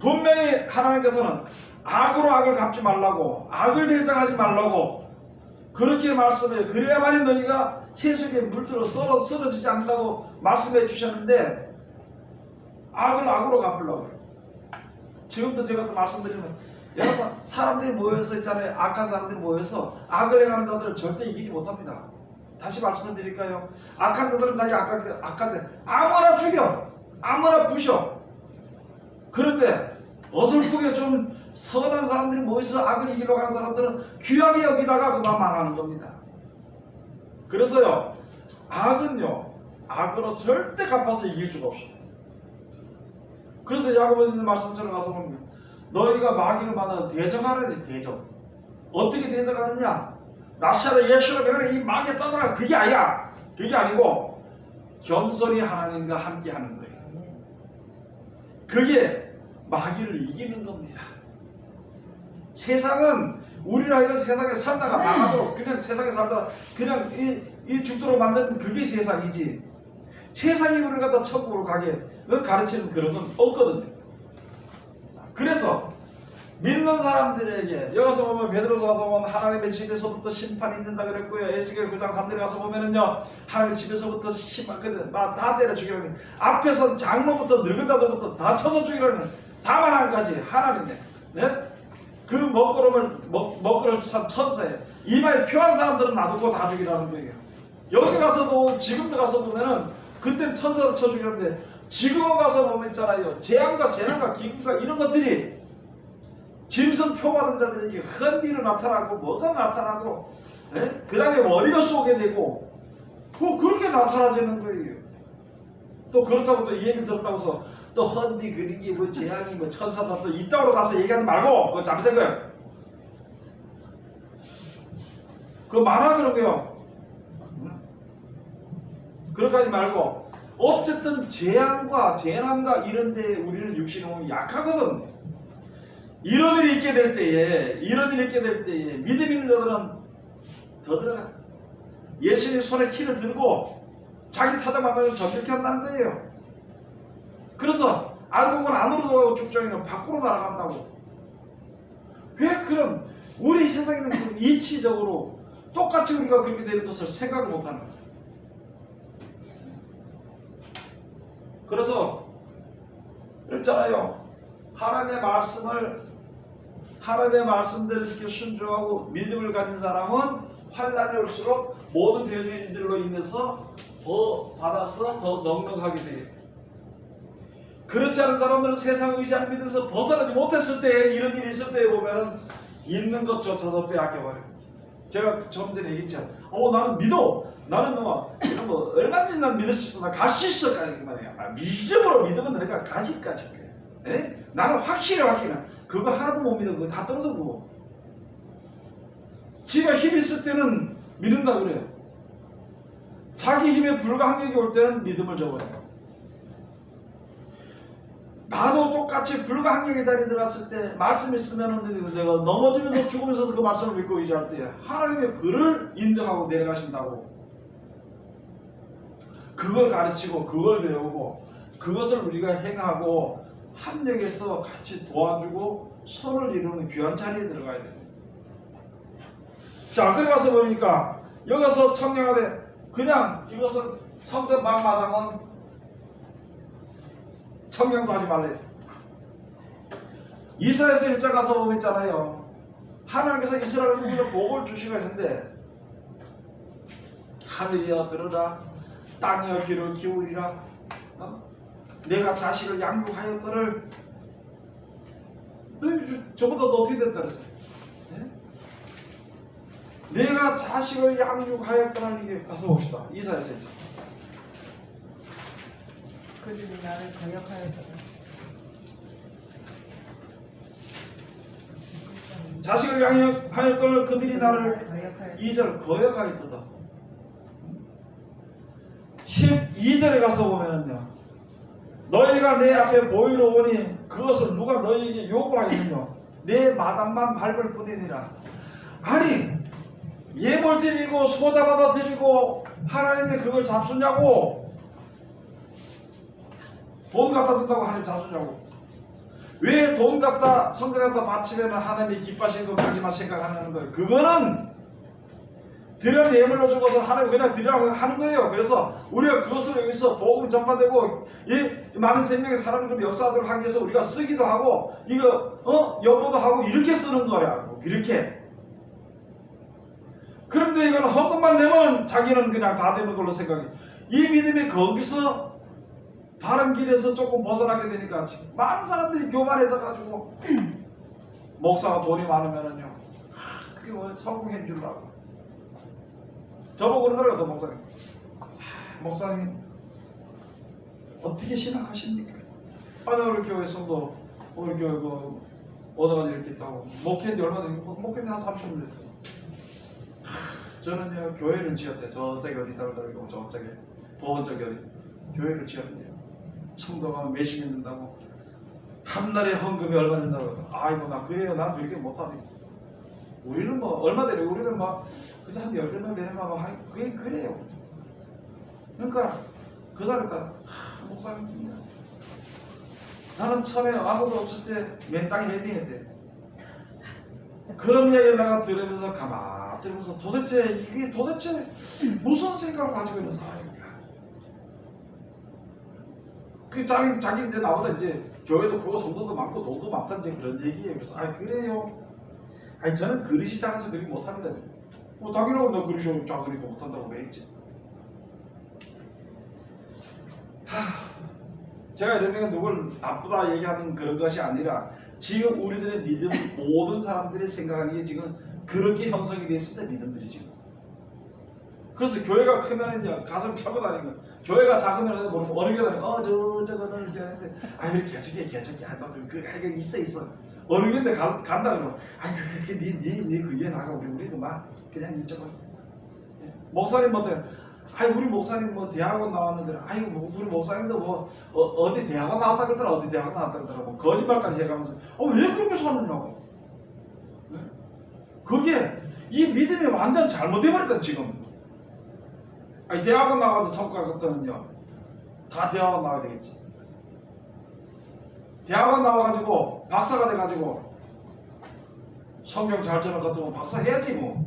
분명히 하나님께서는 악으로 악을 갚지 말라고, 악을 대적하지 말라고 그렇게 말씀해. 그래야만이 너희가 세속에 물들어 쓰러지지 않는다고 말씀해 주셨는데 악을 악으로 갚으려고. 지금도 제가 또 말씀드리면 여러분 사람들이 모여서 있잖아요. 악한 사람들이 모여서 악을 행하는 자들을 절대 이기지 못합니다. 다시 말씀을 드릴까요? 악한 자들은 자기 악한 자 아무나 죽여, 아무나 부셔. 그런데 어설프게 좀 선한 사람들이 모여서 악을 이기려고 하는 사람들은 귀하게 여기다가 그만 망하는 겁니다. 그래서요, 악은요, 악으로 절대 갚아서 이길 수가 없어요. 그래서 야고보서 말씀처럼 가서 보면 너희가 마귀를 만나면 대적하라니. 대적. 어떻게 대적하느냐? 나시아를 예수로 배우는 이 마귀에 떠나라. 그게 아니야. 그게 아니고 겸손히 하나님과 함께 하는 거예요. 그게 마귀를 이기는 겁니다. 세상은 우리가 이런 세상에 살다가 망하도록 그냥 세상에 살다가 그냥 이 죽도록 만든 그게 세상이지, 세상이 우리를 갖다 천국으로 가게 가르치는 그런 건 없거든요. 그래서 믿는 사람들에게 여기서 보면 베드로서 가서 보면 하나님의 집에서부터 심판이 있는다 그랬고요. 에스겔 9장 3절에 가서 보면은요 하나님의 집에서부터 심판 다 때려 죽이라는, 앞에서 장로부터 늙은 자들부터 다 쳐서 죽이라는 다만한까지 하나님의 그 먹구름을 찬 천사에 이마에 표한 사람들은 놔두고 다 죽이라는 거예요. 여기 가서도 지금도 가서 보면은 그땐 천사를 쳐 죽이는데 지금 가서 보면 있잖아요. 재앙과 재난과 기근과 이런 것들이 짐승 표받은 자들에게 헌디로 나타나고 뭐가 나타나고 그 다음에 머리가 쏘게 되고 그렇게 나타나지는 거예요. 또 그렇다고 또 이 얘기를 들었다고 해서 또 헌디 그리기 뭐 재앙이 뭐 천사다 또 이따위로 가서 얘기하지 말고 그거 잘못된 거예요. 그거 말하 그런 거요. 그렇게 하지 말고 어쨌든 재앙과 재난과 이런 데 우리는 육신의 몸이 약하거든. 이런 일이 있게 될 때에 믿음 있는 자들은 더 들어가. 예수님 손에 키를 들고 자기 타당하면 전멸케 한다는 거예요. 그래서 알고 보면 안으로 들어가고 죽정이는 밖으로 날아간다고. 왜 그럼 우리 세상에는 이치적으로 똑같이 우리가 그렇게 되는 것을 생각을 못하는 거예요. 그래서 그랬잖아요. 하나님의 말씀대로 이렇게 순종하고 믿음을 가진 사람은 환난이 올수록 모든 대적인들로 인해서 더 받아서 더 넉넉하게 돼요. 그렇지 않은 사람들은 세상 의지하는 믿음에서 벗어나지 못했을 때, 이런 일이 있을 때 보면은 있는 것조차도 빼앗겨버려요. 제가 좀 전에 얘기했죠. 나는 믿어. 나는 이런 거 얼마든지 난 믿을 수 있어. 나 갈 수 있어. 까지만 해요. 믿음으로 믿으면 내가 가지까지 거예요. 나는 확실해. 그거 하나도 못 믿어. 그거 다 떨어져. 그거. 지가 힘 있을 때는 믿는다 그래요. 자기 힘에 불가항력이 올 때는 믿음을 접어요. 나도 똑같이 불가항력의 자리에 들어갔을 때 말씀 있으면 내가 넘어지면서 죽으면서도 그 말씀을 믿고 의지할 때 하나님의 그를 인정하고 내려가신다고. 그걸 가르치고 그걸 배우고 그것을 우리가 행하고 합력해서 같이 도와주고 서로를 이루는 귀한 자리에 들어가야 돼요. 자, 그래 가서 보니까 여기 가서 청량하되 그냥 이것은 성전 방마당은 청량도 하지 말래. 이스라엘에서 일장 가서 보면 있잖아요. 하나님께서 이스라엘에서 복을 주시고 있는데 하늘이여 들으라, 땅이여 귀를 기울이라. 내가 자식을 양육하였거늘. 저보다 너 어떻게 됐다 그랬어요? 내가 자식을 양육하였거늘. 이게 가서 봅시다. 이사야서 그들이 나를 거역하였더라. 자식을 양육할 걸 그들이 나를 거역하였더라. 2절 거역하였도다. 12절에 가서 보면은요, 너희가 내 앞에 보이러 오니 그것을 누가 너희에게 요구하였느냐, 내 마당만 밟을 뿐이니라. 아니, 예물 드리고 소 잡아다 드리고 하나님이 그걸 잡수냐고? 돈 갖다 준다고 하나님 잡수냐고? 왜 돈 갖다 성전 갖다 바치면 하나님이 기뻐하시는 것까지만 생각하는 거예요? 그거는 드려 예물로 주고서 하나님 그냥 드리라고 하는 거예요. 그래서 우리가 그것을 여기서 복음이 전파되고 이 많은 생명의 사람들 역사들을 하기 위해서 우리가 쓰기도 하고 이거 연보도 하고 이렇게 쓰는 거라고. 이렇게. 그런데 이거는 헌금만 내면 자기는 그냥 다 되는 걸로 생각해. 이 믿음이 거기서 바른 길에서 조금 벗어나게 되니까 지금 많은 사람들이 교만해져 가지고 목사가 돈이 많으면은요, 그게 뭐 성공해 주려고. 저보고 그러더라고요, 그 목사님. 목사님 어떻게 신학하십니까? 아니, 우리 교회 성도 우리 교회 그 얻어가지고 이렇게 있다고. 목회한 지 얼마 됐고, 목회한 지 한 30년 됐어요. 저는요, 교회를 지었대. 저쪽에 어디 있다고 그러고 저쪽에 법원 쪽에 어디 교회를 지었대요. 성도가 몇십 명 된다고. 한 달에 헌금이 얼마 된다고. 아이고, 나 그래요. 난 그렇게 못하네. 우리는 뭐 얼마 되려, 우리는 막 그저 한 10대만 되는가 뭐 그게 그래요. 그러니까 그 다음에 목사님, 나는 처음에 아무도 없을 때 맨땅에 헤딩했대. 그런 이야기를 내가 들으면서 가만히 들으면서 이게 도대체 무슨 생각을 가지고 있는 사람인가? 그 자기 이제 나보다 이제 교회도 크고 성도도 많고 돈도 많다는 이제 그런 얘기예요. 그래서 그래요. 아니, 저는 그릇이 작아서 그렇게 못합니다. 뭐 당연하고 너 그릇이 작으니까 못한다고 왜 했지? 제가 이러면 누굴 나쁘다 얘기하는 그런 것이 아니라 지금 우리들의 믿음, 모든 사람들이 생각하는 게 지금 그렇게 형성이 되어 있습니다. 믿음들이 지금. 그래서 교회가 크면 이제 가슴 펴고 다니는 거예요. 교회가 작으면 모르면 어느 교회 다니고 저거는 이렇게 하는데 이렇게 개척이 이게 있어. 어느 교회인데 간다 그러면 네 그게 나가 우리도 막 그냥 이쪽은. 목사님 뭐든 우리 목사님 뭐 대학원 나왔는데 우리 목사님도 뭐 어디 대학원 나왔다 그러더라, 어디 대학원 나왔다 그러더라, 뭐 거짓말까지 해가면서 왜 그렇게 사느냐고. 네? 그게 이 믿음이 완전 잘못돼버렸다 지금. 대학원 나가도 성과 같으면요, 다 대학원 나와야 되겠지. 대학원 나와가지고 박사가 돼가지고 성경 잘 전할 것 같으면 박사 해야지 뭐.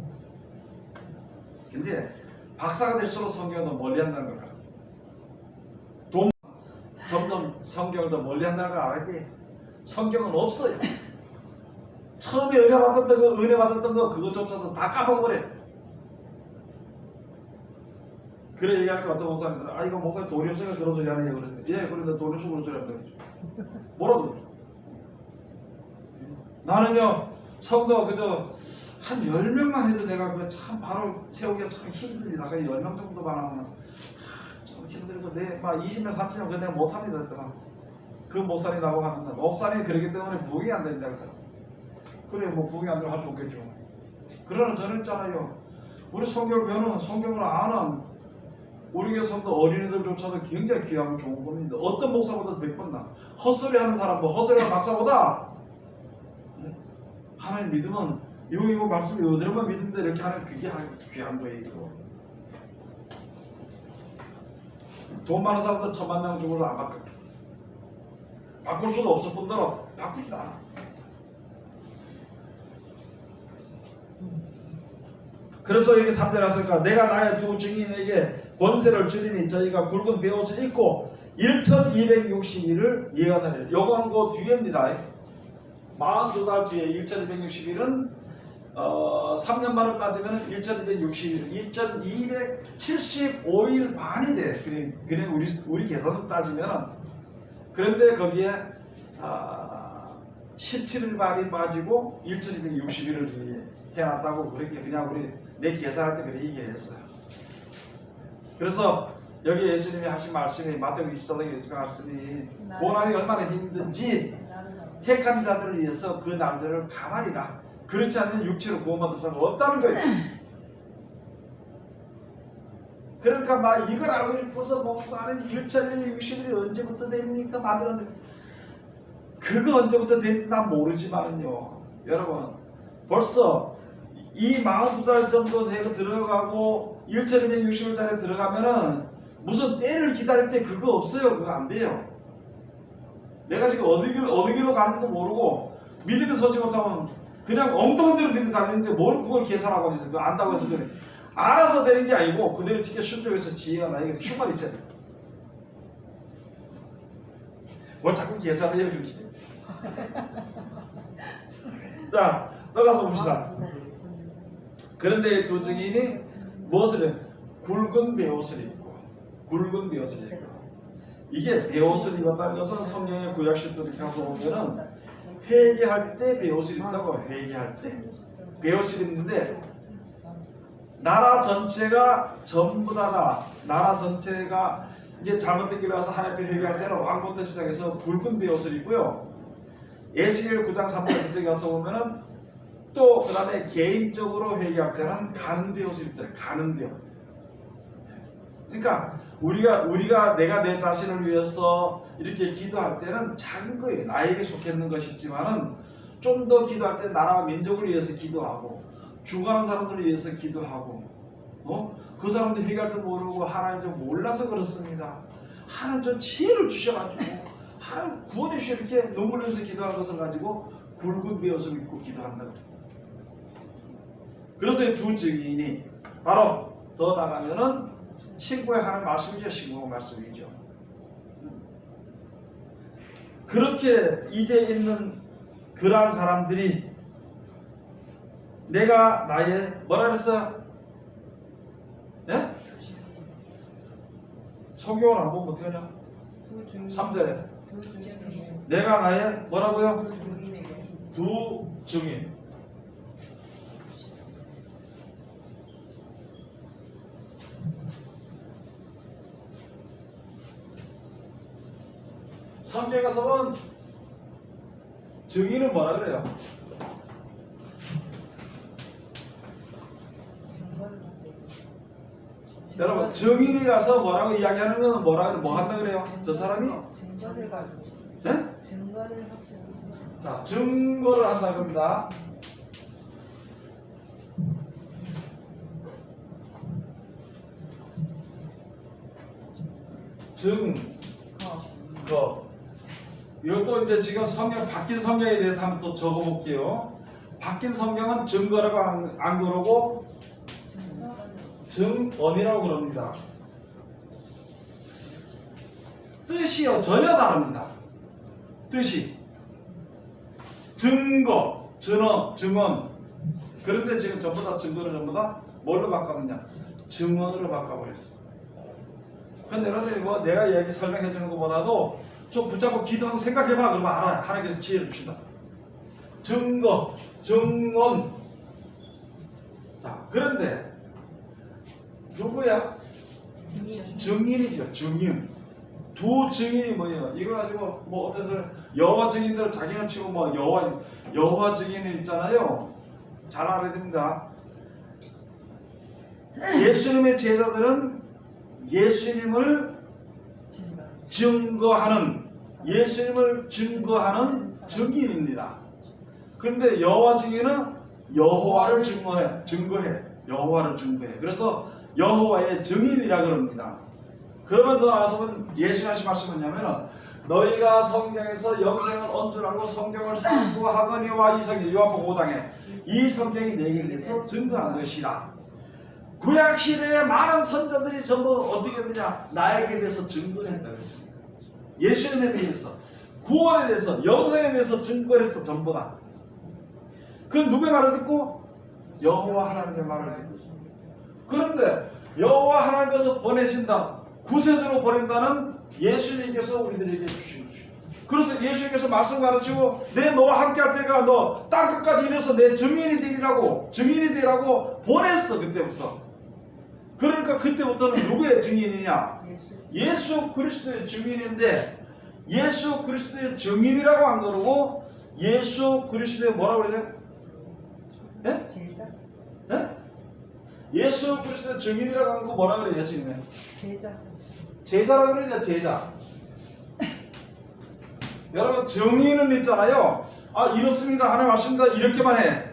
근데 박사가 될수록 성경을 더 멀리한다는 걸 알아. 점점 성경을 더 멀리한다는 걸 알아야 돼. 성경은 없어요. 처음에 은혜 받았던 거 그것조차도 다 까먹어버려. 그래 얘기하니까 어떤 목사님들은 이거 목사님 돈이 없으니까 그런 소리 하네요. 그러는데 그런데 돈이 없으면 그런 소리 한다 그러죠. 뭐라고 그러죠? 나는요, 성도 그저 한 10명만 해도 내가 그 참 바로 세우기가 참 힘듭니다. 10명 정도만 하면 참 힘들고 막 20명 30명 내가 못합니다. 그랬더니 그 목사님 나보고 하는데 목사님이 그러기 때문에 부흥이 안 된다 그러더라고. 그래 뭐 부흥이 안 되면 할 수 없겠죠. 그러나 저는 있잖아요, 우리 성경을 배우는, 성경을 아는 우리 교회 성도 어린이들조차도 굉장히 귀하고 좋은 분인데 어떤 목사보다 100번 나. 헛소리 하는 사람, 헛소리하는 박사보다 하나님 믿으면 이거 말씀 이대로만 믿는데 이렇게 하는 그게 귀한 거예요. 이거. 돈 많은 사람들 1000만 명 죽어도 안 바꿔. 바꿀 수도 없을 뿐더러 바꾸지도 않아. 그래서 여기 3절에 왔으니까 내가 나의 두 증인에게 권세를 주리니 저희가 굵은 베옷을 입고 1260일을 예언하리라. 요거는 그 뒤에입니다. 42달 뒤에 1260일은 3년 만을 따지면 1260일, 2275일 반이 돼. 그래 우리 계산으로 따지면. 그런데 거기에 17일 반이 빠지고 1260일을 해놨다고 그렇게 그냥 내 계산할 때 그렇게 얘기했어요. 그래서 여기 예수님이 하신 말씀이 마태복음 24장에 예수님이 말씀이 고난이 얼마나 힘든지 택한 자들을 위해서 그 날들을 가만히라. 그렇지 않으면 육체로 구원받을 사람은 없다는 거예요. 그러니까 막 이걸 알고 싶어서 목사는 1차례 60일이 언제부터 됩니까? 만들었는데 그거 언제부터 된지 난 모르지만은요. 여러분 벌써 이 42달 정도 되고 들어가고 1260일짜리 들어가면은 무슨 때를 기다릴 때 그거 없어요. 그거 안 돼요. 내가 지금 어느 길로 가는지도 모르고 믿음에 서지 못하면 그냥 엉뚱한 대로 달리는데 뭘 그걸 계산하고 있어. 그거 안다고 해서 그래. 알아서 되는 게 아니고 그대로 지켜 순종해서 지혜가 나에게 충만히 있어야 돼. 뭘 자꾸 계산을 해요 그렇게. 자 떠가서 봅시다. 그런데 두 증인이 무엇을 해? 굵은 베옷을 입고 굵은 베옷을 입고 이게 베옷을 입었다는 것은 성경의 구약시대를 가서 보면은 회개할 때 베옷을 입다고. 회개할 때 베옷을 입는데 나라 전체가 전부 다가 나라 전체가 이제 잘못된 길을 와서 하나님 앞에 회개할 때는 왕부터 시작해서 굵은 베옷을 입고요. 에스겔 9장 3절 그쪽에 가서 보면은 또 그 다음에 개인적으로 회개할 때는 가는 베옷을 입더라. 가는 베옷. 그러니까 우리가 내가 내 자신을 위해서 이렇게 기도할 때는 작은 거예요. 나에게 속했는 것이지만은 좀 더 기도할 때 나라와 민족을 위해서 기도하고 죽어가는 사람들을 위해서 기도하고 그 사람들 회개할 줄 모르고 하나님 좀 몰라서 그렇습니다. 하나님 좀 지혜를 주셔가지고 하나님 구원해 주셔 이렇게 눈물 흘리면서 기도하는 것을 가지고 굵은 베옷을 입고 기도한다 그래요. 그래서 이 두 증인이 바로 더 나가면은 신고의 하는 말씀이죠. 신고의 말씀이죠. 그렇게 이제 있는 그러한 사람들이 내가 나의 뭐라 그랬어? 예? 성경을 안 보면 어떻게 하냐? 3절에 내가 나의 뭐라고요? 두 증인. 성경에 가서 보면 증인은 뭐라 그래요? 여러분 증인이 가서 뭐라고 이야기하는 건 뭐 한다 그래요? 저 사람이? 증거를 가지고 네? 증거를 하지. 자 증거를 한다 그럽니다. 증거. 이것도 이제 지금 성경 바뀐 성경에 대해서 한번 또 적어볼게요. 바뀐 성경은 증거라고 안 그러고 증언이라고 그럽니다. 뜻이요 전혀 다릅니다. 뜻이 증거, 증언. 그런데 지금 전부 다 증거를 전부 다 뭘로 바꿨느냐? 증언으로 바꿔버렸어. 근데 여러분들이 뭐 내가 이야기 설명해 주는 것보다도 좀 붙잡고 기도하고 생각해봐. 그러면 알아요. 하나님께서 지혜를 주신다. 증거, 증언. 자, 그런데 누구야? 증인이죠. 증인. 두 증인이 뭐예요? 이걸 가지고 뭐 어떤 사람 여호와 증인들 자기는 치고 뭐 여호와 증인이 있잖아요. 잘 알아야 됩니다. 예수님의 제자들은 예수님을 증거하는 증인입니다. 그런데 여호와 증인은 여호와를 증거해. 여호와를 증거해. 그래서 여호와의 증인이라 그럽니다. 그러면 더 나아서 예수님 하신 말씀은 뭐냐면은 너희가 성경에서 영생을 언주라고 성경을 선포하거니와 이 성경 요한복음 5장에 이 성경이 내게 대해서 증거한 것이라. 구약 시대의 많은 선자들이 전부 어떻게 했느냐? 나에게 대해서 증거를 했다고 했습니다. 예수님에 대해서, 구원에 대해서, 영생에 대해서 증거를 했어. 전부 다. 그건 누구의 말을 듣고? 여호와 하나님의 말을 듣고. 그런데 여호와 하나님께서 보내신다, 구세주로 보낸다는 예수님께서 우리들에게 주신 거죠. 그래서 예수님께서 말씀 가르치고 내 너와 함께 할 때가 너 땅끝까지 이르러서 내 증인이 되라고 보냈어. 그때부터. 그러니까 그때부터는 누구의 증인이냐? 예수. 예수 그리스도의 증인인데 예수 그리스도의 증인이라고 안 그러고 예수 그리스도의 뭐라고 그래야 돼? 예? 제자. 예? 예수 그리스도의 증인이라고 하는 거 뭐라 그래 예수님이? 제자. 제자라고 그러죠 제자. 여러분 증인은 있잖아요. 아 이렇습니다 하나님 하십니다 이렇게만 해.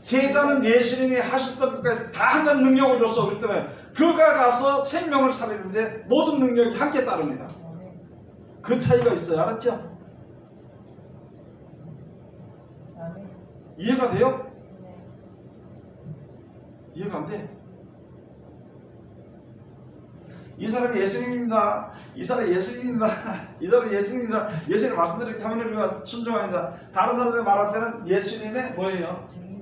제자는 예수님이 하셨던 것까지 다 하는 능력을 줬어. 그렇기 때문에 그가 가서 생명을 살리는데 모든 능력이 함께 따릅니다. 아멘. 그 차이가 있어요. 알았죠? 아멘. 이해가 돼요? 네. 이해가 안 돼? 이 사람이 예수님입니다. 이 사람이 예수님입니다. 이 사람이 예수님입니다. 예수님 말씀드릴 때 하면 우리가 순종합니다. 다른 사람들 말할 때는 예수님의 뭐예요? 증인.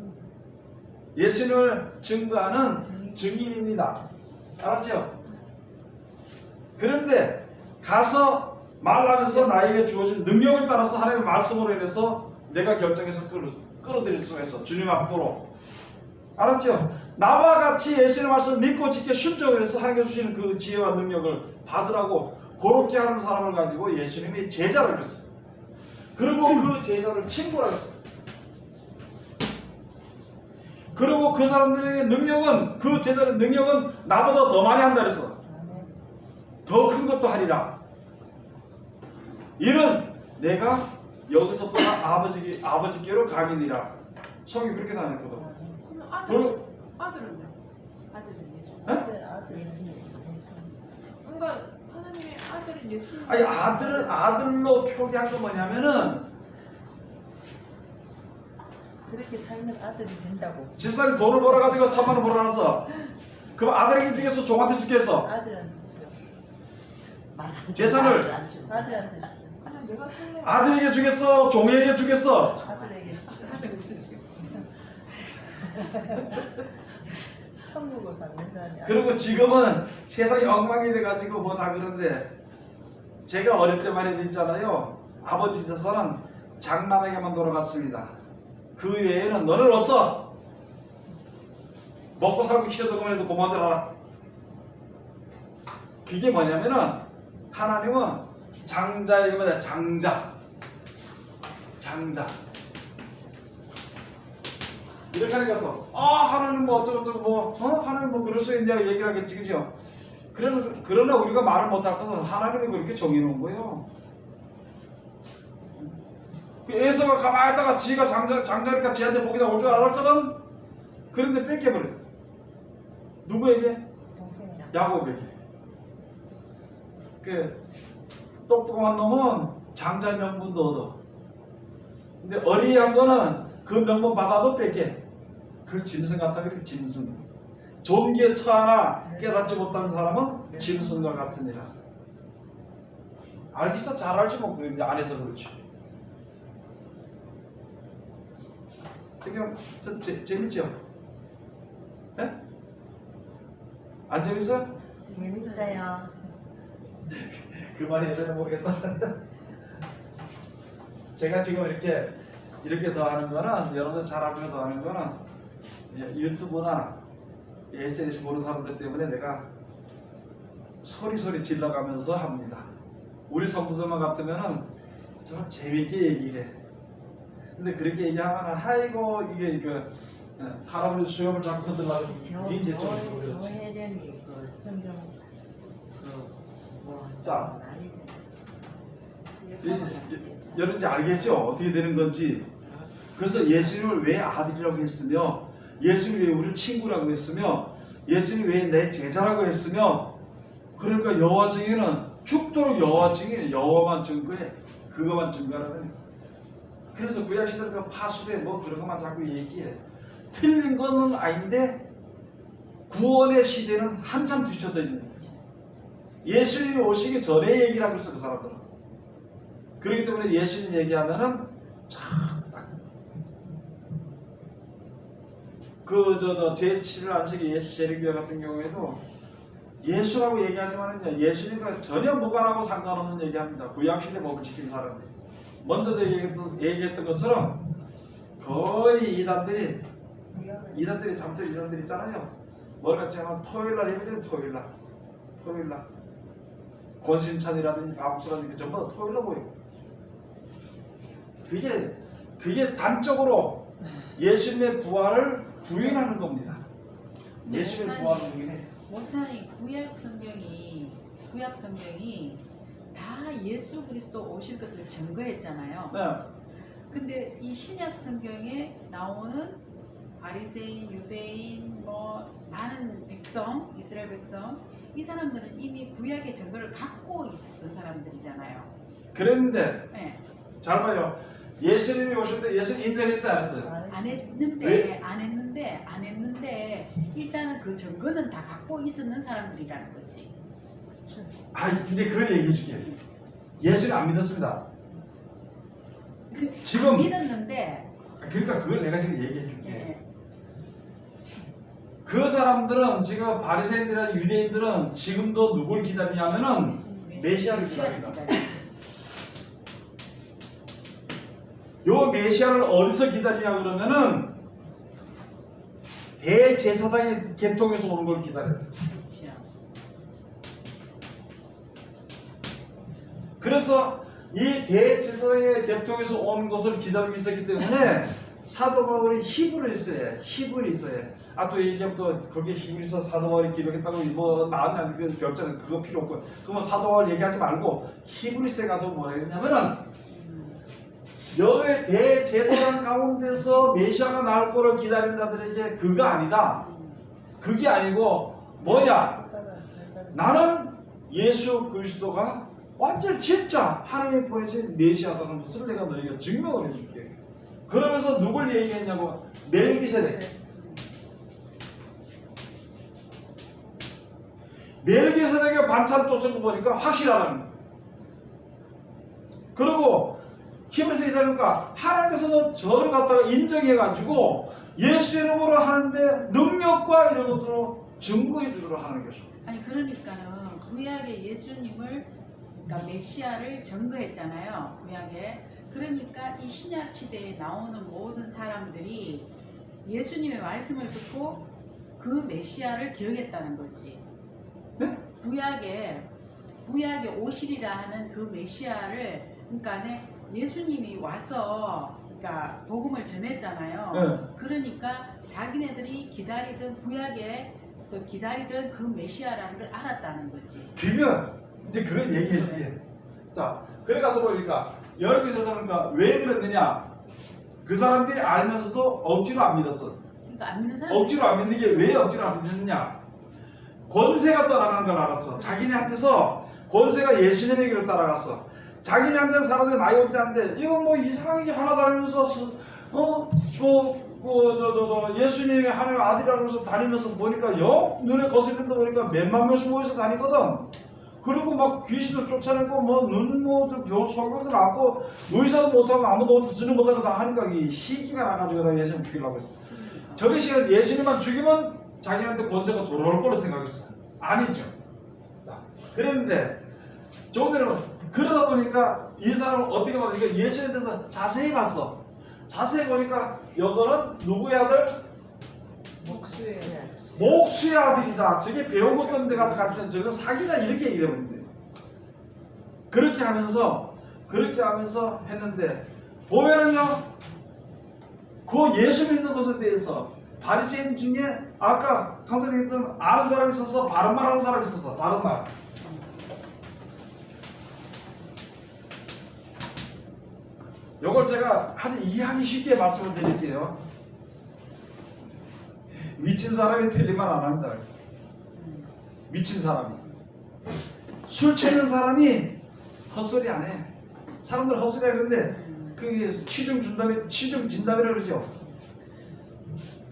예수님을 증거하는 증인입니다. 알았죠? 그런데 가서 말하면서 나에게 주어진 능력을 따라서 하나님의 말씀으로 인해서 내가 결정해서 끌어들일 수가 있어. 주님 앞으로. 알았죠? 나와 같이 예수님의 말씀을 믿고 지켜 순종을 해서 하나님께 주시는 그 지혜와 능력을 받으라고 그렇게 하는 사람을 가지고 예수님이 제자를 했어요. 그리고 그 제자를 친구라고 했어요. 그리고 그 사람들에게 능력은 그 제자의 능력은 나보다 더 많이 한다 그랬어. 아멘. 더 큰 것도 하리라. 이는 내가 여기서 떠나 아버지께로 가기니라. 성경이 그렇게 나왔거든. 그러면 아들은요? 아들은 예수. 아들 예수님. 그러니까 하나님의 아들은 예수님. 아니 아들은 아들로 표기한 건 뭐냐면은 그렇게 살면 아들이 된다고. 집사님 돈을 벌어가지고 1,000만 원 벌어놨어. 그럼 아들에게 주겠어? 종한테 주겠어? 아들한테 주죠. 재산을 아들한테 주죠. 그냥 내가 살래. 아들에게 주겠어? 종에게 주겠어? 아들에게 주죠. 천국을 받는 사람이 그리고 지금은 세상이 엉망이 돼가지고 뭐 다 그런데 제가 어릴 때만 해도 있잖아요. 아버지 재산은 장남에게만 돌아갔습니다. 그 외에는 너는 없어. 먹고 살고 키워주고만 해도 고마운 줄 알아. 그게 뭐냐면은 하나님은 장자에게만 장자 이렇게 하니까 또 하나님 뭐 어쩌고저쩌고 뭐 하나님 뭐 그럴 수 있냐 얘기를 하겠지 그죠? 그러나 우리가 말을 못할 것은 하나님이 그렇게 정해놓은 거예요. 그 에서가 가만히 있다가 지가 장자니까 지한테 복이 나올 줄 알았거든. 그런데 뺏겨버렸어. 누구에게? 동생이랑. 야곱에게. 그 똑똑한 놈은 장자 명분도 얻어. 근데 어리한 거는 그 명분 받아도 뺏게. 그 짐승 같다 그래. 짐승. 존귀에 처하나 깨닫지 못하는 사람은 짐승과 같으니라. 알기서 잘 알지 뭐. 근데 안 해서 그렇지. 지금 좀 재밌죠? 예? 안 재밌어? 재밌어요. 그 말이 해야 되나 모르겠다. 제가 지금 이렇게 더 하는 거는 여러분들 잘 알고 더 하는 거는 유튜브나 SNS 보는 사람들 때문에 내가 소리 질러가면서 합니다. 우리 성도들만 같으면은 정말 재밌게 얘기를 해. 근데 그렇게 얘기하면 아이고 이게 할아버지 수염을 잡고 흔들라고 이제 좀 있어 그렇지. 조혜련이 그 성경 그뭐 자, 여러분 이제 알겠죠? 어떻게 되는 건지. 그래서 예수님을 왜 아들이라고 했으며 예수님 왜 우리를 친구라고 했으며 예수님 왜 내 제자라고 했으며 그러니까 여호와 증인은 죽도록 여호와 증인은 여호와만 증거해. 그것만 증거하라는. 그래서 구약 시대 그 파수대 뭐 그런 것만 자꾸 얘기해. 틀린 건 아닌데 구원의 시대는 한참 뒤쳐져 있는 거지. 예수님이 오시기 전에 얘기를 하고 있어 그 사람들은. 그렇기 때문에 예수님 얘기하면은 제7일 안식일 예수 재림교회 같은 경우에도 예수라고 얘기하지만은요 예수님과 전혀 무관하고 상관없는 얘기합니다. 구약시대 법을 지킨 사람들. 먼저도 얘기했던 것처럼 거의 이단들이 잘못된 이단들이 있잖아요. 뭘 같지 않으면 토요일날 예배드리면 토요일날 권신찬이라든지 박수라든지 전부 다 토요일날 보이고 그게 단적으로 예수님의 부활을 부인하는 겁니다. 예수님의 부활을 부인해. 목사님 구약 성경이 다 예수 그리스도 오실 것을 증거했잖아요. 네. 근데 이 신약 성경에 나오는 바리새인, 유대인, 많은 백성, 이스라엘 백성, 이 사람들은 이미 구약의 증거를 갖고 있었던 사람들이잖아요. 그랬는데 네. 잘 봐요. 예수님이 오실 때 예수님 인정했어요, 안 했어요? 안 했는데 일단은 그 증거는 다 갖고 있었는 사람들이라는 거지. 아, 이제 그걸 얘기해 줄게요. 예수님 안 믿었습니다. 지금 믿었는데 그러니까 그걸 내가 지금 얘기해 줄게. 예. 그 사람들은 지금 바리새인들이나 유대인들은 지금도 누굴 기다리냐면은 메시아를 기다립니다. 요 메시아를 어디서 기다리냐 그러면은 대제사장의 계통에서 오는 걸 기다려요. 그렇죠. 그래서 이 대제사장의 계통에서 오는 것을 기다리고 있었기 때문에 사도 바울이 히브리서에 있어요. 아, 또 얘기하면 또 거기에 히브리서 사도 바울이 기록했다고 뭐 나왔냐 그 별자는 그거 필요 없고 그러면 사도 바울 얘기하지 말고 히브리서에 가서 뭐라 했냐면은 여기 대제사장 가운데서 메시아가 나올 거를 기다린 자들에게 그거 아니다. 그게 아니고 뭐냐? 나는 예수 그리스도가 완전 진짜 하나님이 보내신 메시아라는 것을 내가 너에게 증명을 해줄게. 그러면서 누굴 얘기했냐고 멜기세덱. 멜기세덱의 반찬 쫓은 거 보니까 확실하다는 거야. 그리고 히브리서 기다리니까 하나님께서도 저를 갖다가 인정해가지고 예수 이름으로 하는데 능력과 이런 것들로 증거해 주도록 하는 것이죠. 아니 그러니까는 구약의 예수님을 그러니까 메시아를 증거했잖아요. 구약에. 그러니까 이 신약 시대에 나오는 모든 사람들이 예수님의 말씀을 듣고 그 메시아를 기억했다는 거지. 네? 구약에 오시리라 하는 그 메시아를 그러니까 예수님이 와서 그러니까 복음을 전했잖아요. 네. 그러니까 자기네들이 기다리던 구약에서 기다리던 그 메시아라는 걸 알았다는 거지. 이제 그걸 얘기해 줄게. 자, 그래 가서 보니까 여러 개서 보니까 왜 그랬느냐? 그 사람들이 알면서도 억지로 안 믿었어. 그러니까 안 믿는 사람 억지로 안 믿는 게 왜 억지로 안 믿느냐? 권세가 떠나간 걸 알았어. 자기네한테서 권세가 예수님에게로 따라갔어. 자기네한테는 사람들이 많이 오지 않는데 이건 뭐 이상하게 하나 다니면서 예수님이 하나님의 아들이라면서 다니면서 보니까 눈에 거슬린다 보니까 몇만 명씩 모여서 다니거든. 그리고 막 귀신도 쫓아내고 뭐 소경도 났고 의사도 못하고 아무도 쓰는 못하고 다 하니까 이 희기가 나가지고 예수님 죽이려고 했어. 저게 시간 예수님만 죽이면 자기한테 권세가 돌아올 거로 생각했어. 아니죠. 그랬는데 조금 전에 그러다 보니까 이 사람을 어떻게 봤으니까 예수님에 대해서 자세히 봤어. 자세히 보니까 여거는 누구의 아들? 목수의 아들이다. 저게 배운 것도 없는데 가서 가르쳐 저건 사기다 이렇게 얘기를 했는데 그렇게 하면서 했는데 보면은요 그 예수 믿는 것에 대해서 바리새인 중에 아까 강사님께서 아는 사람이 있어서 바른 말 하는 사람이 있었어. 바른 말. 요걸 제가 아주 이해하기 쉽게 말씀을 드릴게요. 미친 사람이 틀린 말 안 합니다. 미친 사람이. 술 취하는 사람이 헛소리 안 해. 사람들 헛소리 하는데 그게 취중 진담이라고 그러죠.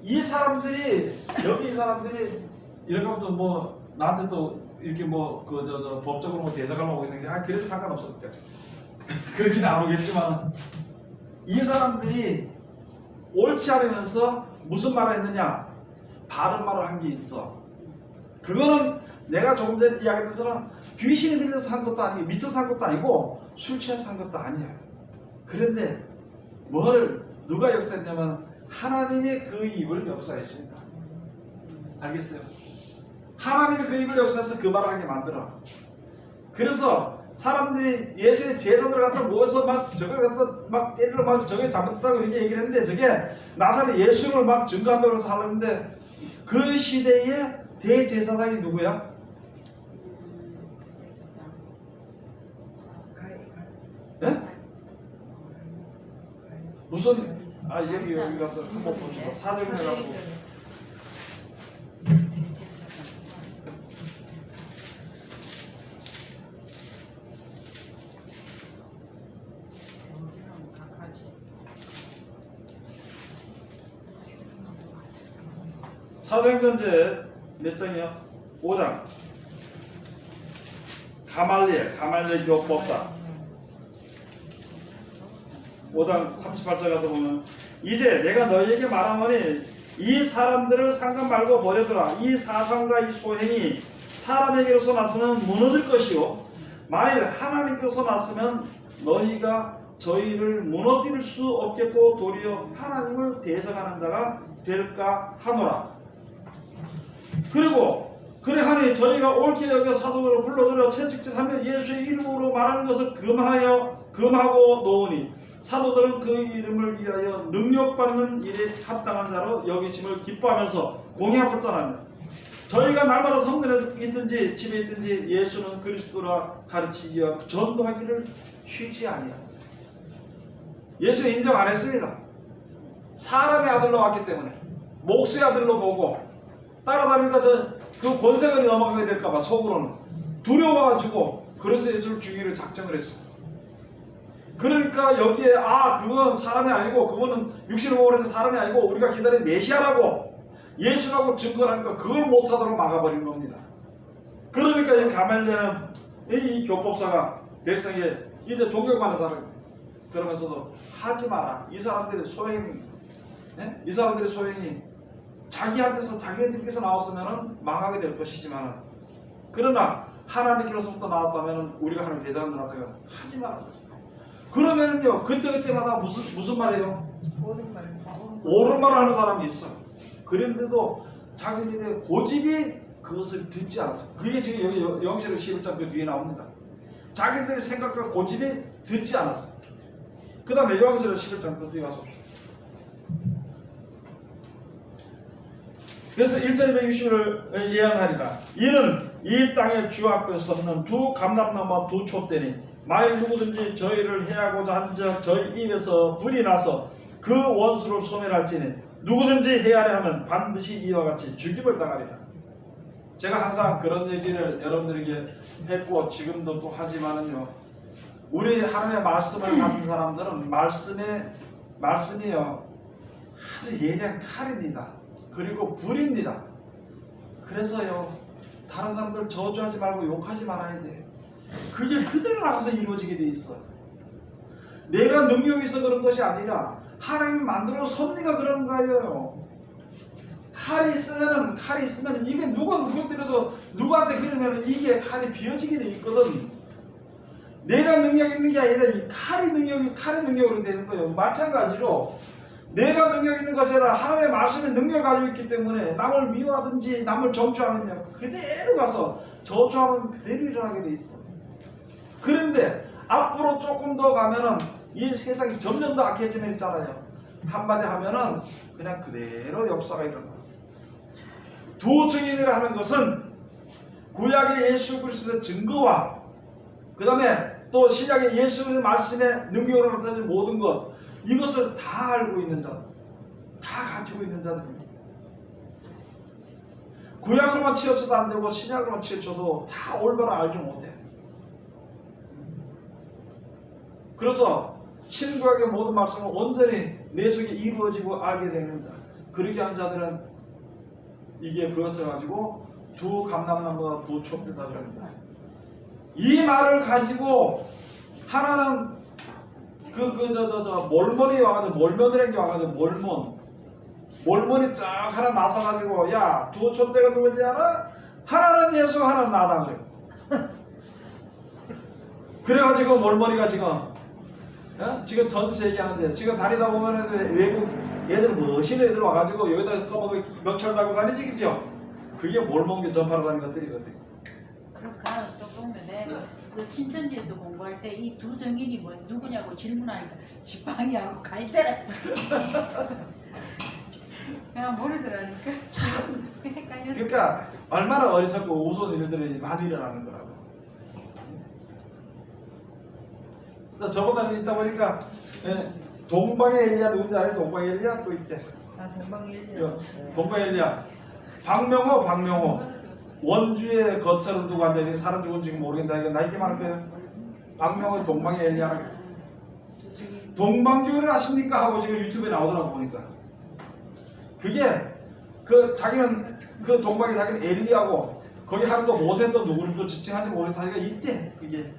이 사람들이 여기 이 사람들이 이렇게 하면 또 뭐 나한테 또 이렇게 뭐 법적으로 뭐 대적하려고 있는 게 그래도 상관없어. 그렇게는 안 오겠지만 이 사람들이 옳지 않으면서 무슨 말을 했느냐? 바른 말을 한 게 있어. 그거는 내가 조금 전에 이야기한 것처럼 귀신이 들려서 한 것도 아니고 미쳐서 한 것도 아니고 술 취해서 한 것도 아니야. 그런데 누가 역사했냐면 하나님의 그 입을 역사했습니다. 알겠어요? 하나님이 그 입을 역사해서 그 말을 하게 만들어. 그래서 사람들이 예수의 제자들 갖다 모여서 막 저걸 갖다 막 때리러 막 저게 잘못했다고 이렇게 얘기를 했는데 저게 나사렛 예수를 막 증거한다고 해서 하려는데 그 시대의 대제사장이 누구야? 예? 무슨 여기 가서 한번 보시고 사정에 가서 사도행전제 몇 장이야? 5장. 가말리엘 교법다. 5장 38절 가서 보면 이제 내가 너희에게 말하노니 이 사람들을 상관 말고 버려두라. 이 사상과 이 소행이 사람에게로서 났으면 무너질 것이요 만일 하나님께서 났으면 너희가 저희를 무너뜨릴 수 없겠고 도리어 하나님을 대적하는 자가 될까 하노라. 그리고 그래 하니 저희가 옳게 여겨 사도들을 불러들여 채찍질하며 예수의 이름으로 말하는 것을 금하고 놓으니 사도들은 그 이름을 위하여 능력받는 일에 합당한 자로 여기심을 기뻐하면서 공의앞을 떠나며 저희가 날마다 성전에 있든지 집에 있든지 예수는 그리스도라 가르치기와 전도하기를 쉬지 아니하라. 예수는 인정 안 했습니다. 사람의 아들로 왔기 때문에 목수의 아들로 보고 따라다니까 그 권세관이 넘어가게 될까봐 속으로는 두려워가지고 그래서 예수를 죽이기를 작정을 했어요. 그러니까 여기에 그건 사람이 아니고 그거는 육신을 보호해서 사람이 아니고 우리가 기다린 메시아라고 예수라고 증거를 하니까 그걸 못하도록 막아버린 겁니다. 그러니까 이 가말리엘은 이 교법사가 백성에 이제 존경받는 사람 그러면서도 하지 마라. 이 사람들의 소행이 자기한테서 자기네들께서 나왔으면 망하게 될 것이지만 그러나 하나님께로부터 나왔다면 우리가 하나님 대장들한테 하지 마라. 그러면은요 그때마다 무슨 말이에요? 옳은 말을 하는 사람이 있어. 그런데도 자기들의 고집이 그것을 듣지 않았어. 그게 지금 여기 영실의 11장 그 뒤에 나옵니다. 자기들의 생각과 고집이 듣지 않았어. 그 다음에 요한계시록 11장 그 뒤에 가서 그래서 1절 260을 예언하리라. 이는 이 땅의 주 앞에 섰는 두 감람나무와 두 촛대니 만일 누구든지 저희를 해하고자 한즉 저희 입에서 불이 나서 그 원수를 소멸할지니 누구든지 해하려 하면 반드시 이와 같이 죽임을 당하리라. 제가 항상 그런 얘기를 여러분들에게 했고 지금도 또 하지만은요 우리 하나님의 말씀을 받는 사람들은 말씀이요 아주 예리한 칼입니다. 그리고 불입니다. 그래서요 다른 사람들 저주하지 말고 욕하지 말아야 돼. 그게 그대로 나가서 이루어지게 돼 있어. 내가 능력이 있어 그런 것이 아니라 하나님이 만들어 섭리가 그런 거예요. 칼이 있으면 이게 누가 때려도 누구한테 그러면 이게 칼이 비어지게 돼 있거든. 내가 능력이 있는 게 아니라 이 칼의 능력으로 되는 거예요. 마찬가지로 내가 능력 있는 것이 아니라 하나님의 말씀에 능력을 가지고 있기 때문에 남을 미워하든지 남을 저주하면 그대로 가서 저주하면 그대로 일어나게 돼 있어. 그런데 앞으로 조금 더 가면은 이 세상이 점점 더 악해지면 있잖아요. 한마디 하면은 그냥 그대로 역사가 일어나. 두 증인이라 하는 것은 구약의 예수 그리스도의 증거와 그 다음에 또 신약의 예수의 말씀에 능력으로 나타나는 모든 것 이것을 다 알고 있는 자들, 다 가지고 있는 자들입니다. 구약으로만 치우쳐도 안 되고 신약으로만 치우쳐도 다 올바로 알지 못해. 그래서 신구약의 모든 말씀은 온전히 내 속에 이루어지고 알게 되는 자. 그렇게 한 자들은 이게 그것을 가지고 두 감람나무와 두 촛대다 그럽니다. 이 말을 가지고 하나는 몰몬이 와가지고 몰몬이라는 게 와가지고 몰몬이 쫙 하나 나서가지고 야 두 촛대가 누군지 알아? 하나는 예수 하나는 나다 그래. 그래가지고 몰몬이가 지금 전 세계하는데 지금 다니다 보면은 외국 애들 멋있는 애들 와가지고 여기다 또 명찰 달고 다니지 그죠? 그게 몰몬게 전파라는 것들이거든. 그렇게 또 보면 그 신천지에서 공부할 때 이 두 정인이 뭐 누구냐고 질문하니까 지팡이하고 갈대라. 그냥 모르더라니까. 참 헷갈렸어. 그러니까 얼마나 어리석고 우스운 일들이 많이 일어나는 거라고. 저번에 있다 보니까 동방의 엘리야 누군지 알아요? 동방의 엘리야 또 있대. 아 동방일지. 동방의 엘리야. 박명호. 원주에 거처를 두고 앉아있는 사람 죽은 지금 모르겠다. 이거 나이게 많을 거예요. 박명호 동방의 엘리야라고. 동방교회를 아십니까? 하고 지금 유튜브에 나오더라고 보니까. 그게 그 자기는 그 동방에 자기는 엘리야고 거기 하는 또 모세도 누구를 또 지칭한지 모르겠어. 자기가 있대. 그게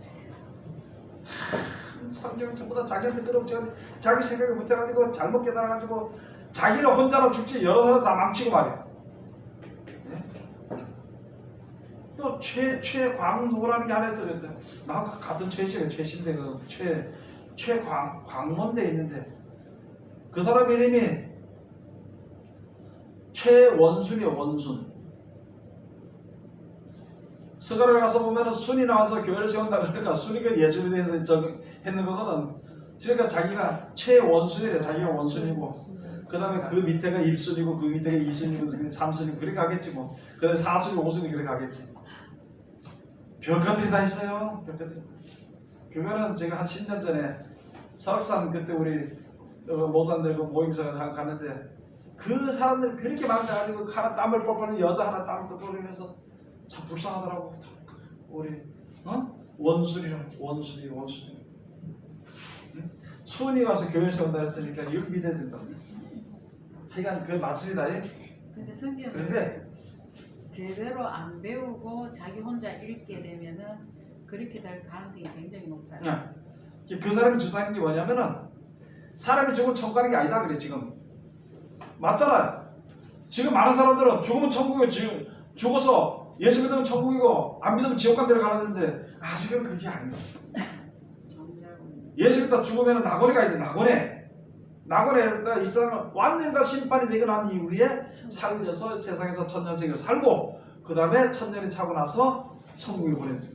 참 성경 전부 다 자기한테 끌어붙여 자기 생각을 못해가지고 잘못 깨달아가지고 자기는 혼자로 죽지 여러 사람 다 망치고 말이야. 또 최광호라는 게 하나 있어. 나 같은 최씨인데 그 최광mon대 있는데 그 사람 이름이 최원순이요. 원순. 스가를 가서 보면은 순이 나와서 교회를 세운다. 그러니까 순이 그 예수에 대해서 했는 거거든. 그러니까 자기가 최원순이래. 자기가 원순이고 그 다음에 그 밑에가 1순이고 그 밑에가 2순이고 3순이고 그렇게 가겠지 뭐. 그 다음에 4순이 5순이 그렇게 가겠지. 별것들이 다 있어요. 별것들이. 그거는 제가 한 10년 전에 설악산 그때 우리 모산들 그 모임사가 갔는데 그 사람들 그렇게 많아가지고 하나 땀을 뻘뻘 여자 하나 땀을 뻘뻘이면서 참 불쌍하더라고. 우리 원순이랑 원순이 응? 수은이 가서 교회 세운다 했으니까 이걸 믿어야 된다. 하여간 그 맞습니다. 근데 성경을 그런데 제대로 안 배우고 자기 혼자 읽게 되면은 그렇게 될 가능성이 굉장히 높아요. 그 사람이 주장하는 게 뭐냐면은 사람이 죽으면 천국 가는 게 아니다 그래 지금. 맞잖아요. 지금 많은 사람들은 죽으면 천국이고 지금 죽어서 예수 믿으면 천국이고 안 믿으면 지옥 간 데를 가는데 아직은 그게 아니에요. 예수 믿다 죽으면 낙원에 가야 돼. 낙원에 이 사람은 완전히 다 심판이 되고 난 이후에 살려서 세상에서 천년세계를 살고 그 다음에 천년이 차고 나서 천국에 보내줘.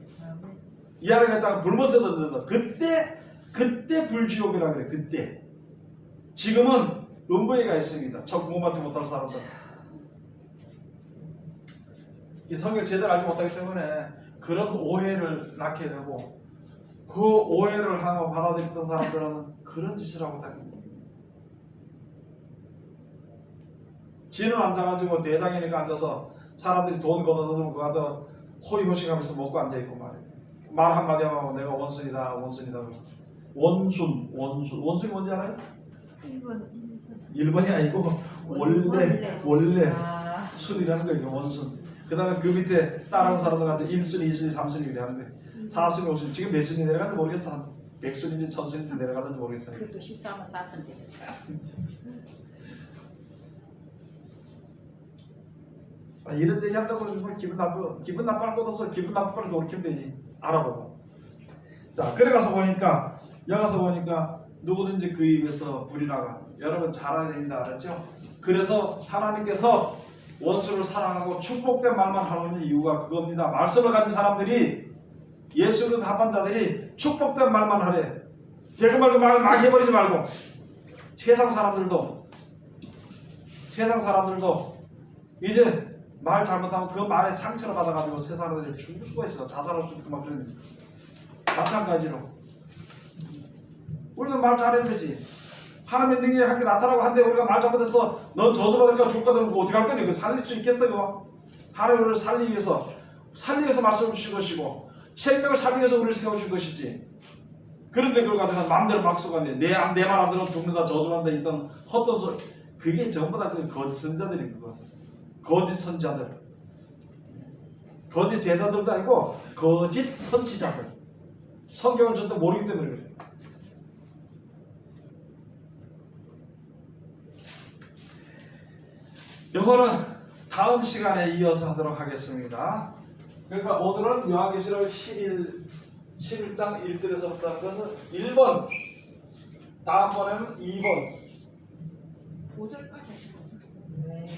이 안에 갔다가 불못에 던져서 그때 불지옥이라 그래. 그때. 지금은 음부에 가 있습니다. 저 구원받지 못할 사람들. 성경 제대로 알지 못하기 때문에 그런 오해를 낳게 되고 그 오해를 하고 받아들였던 사람들은 그런 짓을 하고 다닙니다. 지는 앉아가지고 대장이니까 앉아서 사람들이 돈 걷어들고 그거 가서 호의호식하면서 먹고 앉아있고 말이에요. 말 한마디 하면 내가 원순이다. 원순이 뭔지 알아요? 1번이 아니고 원래 순이라는 거예요. 원순. 그 다음에 그 밑에 따라오는 사람들한테 1순위, 2순위, 3순위 이렇게 하는 거예요. 4순위, 5순위. 지금 몇 순위 내려가는지 모르겠어. 한 100순위인지 1000순위인지 내려가는지 모르겠어요. 그것도 14만 4천 대. 이런 얘기 한다고 뭐 기분 나빠할 것 없어. 기분 나쁠 거를 돌이키면 되지. 알아보고. 자, 그래 가서 보니까 누구든지 그 입에서 불이 나가. 여러분 잘 알아야 됩니다. 알았죠? 그래서 하나님께서 원수를 사랑하고 축복된 말만 하는 이유가 그겁니다. 말씀을 가진 사람들이 예수를 합한 자들이 축복된 말만 하래. 대그 말고 말 막 해버리지 말고. 세상 사람들도 이제 말 잘못하면 그 말에 상처를 받아가지고 세 사람들이 죽을 수가 있어. 자살할 수 있고 막 그런. 마찬가지로 우리도 말 잘해야 되지. 하나님 능력이 하게 나타나고 한데 우리가 말 잘못해서 넌 저주받을까 죽을까 그러면 어떻게 할 거니? 그 살릴 수 있겠어 그거? 하나님 우리를 살리기 위해서 말씀을 주신 것이고 생명을 살리기 위해서 우리를 세워준 것이지. 그런데 그걸 가지고 마음대로 막 쏘가네. 내 말 안 들으면 죽는다 저주한다 있던 헛된 소리. 그게 전부 다 그 거짓 선자들이 그거. 거짓 선자들. 거짓 제자들도 아니고 거짓 선지자들. 성경을 절대 모르기 때문에 그래. 이거는 다음 시간에 이어서 하도록 하겠습니다. 그러니까 오늘은 요한계시록 11장 1절에서부터 하는 것은 1번, 다음번에는 2번. 5절까지 하신 거죠? 네.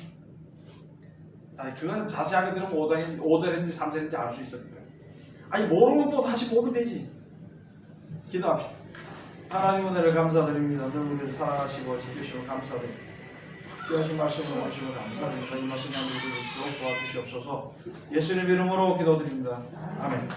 아니 그거는 자세하게 들으면 5절인지 3절인지 알 수 있으니까. 아니 모르면 또 다시 보면 되지. 기도합시다. 하나님 은혜를 감사드립니다. 늘 우리를 사랑하시고 지키시고 감사드립니다. 귀하신 말씀을 주시고 감사드립니다. 이 말씀 나누고 도와주시옵소서. 예수님 이름으로 기도드립니다. 아멘.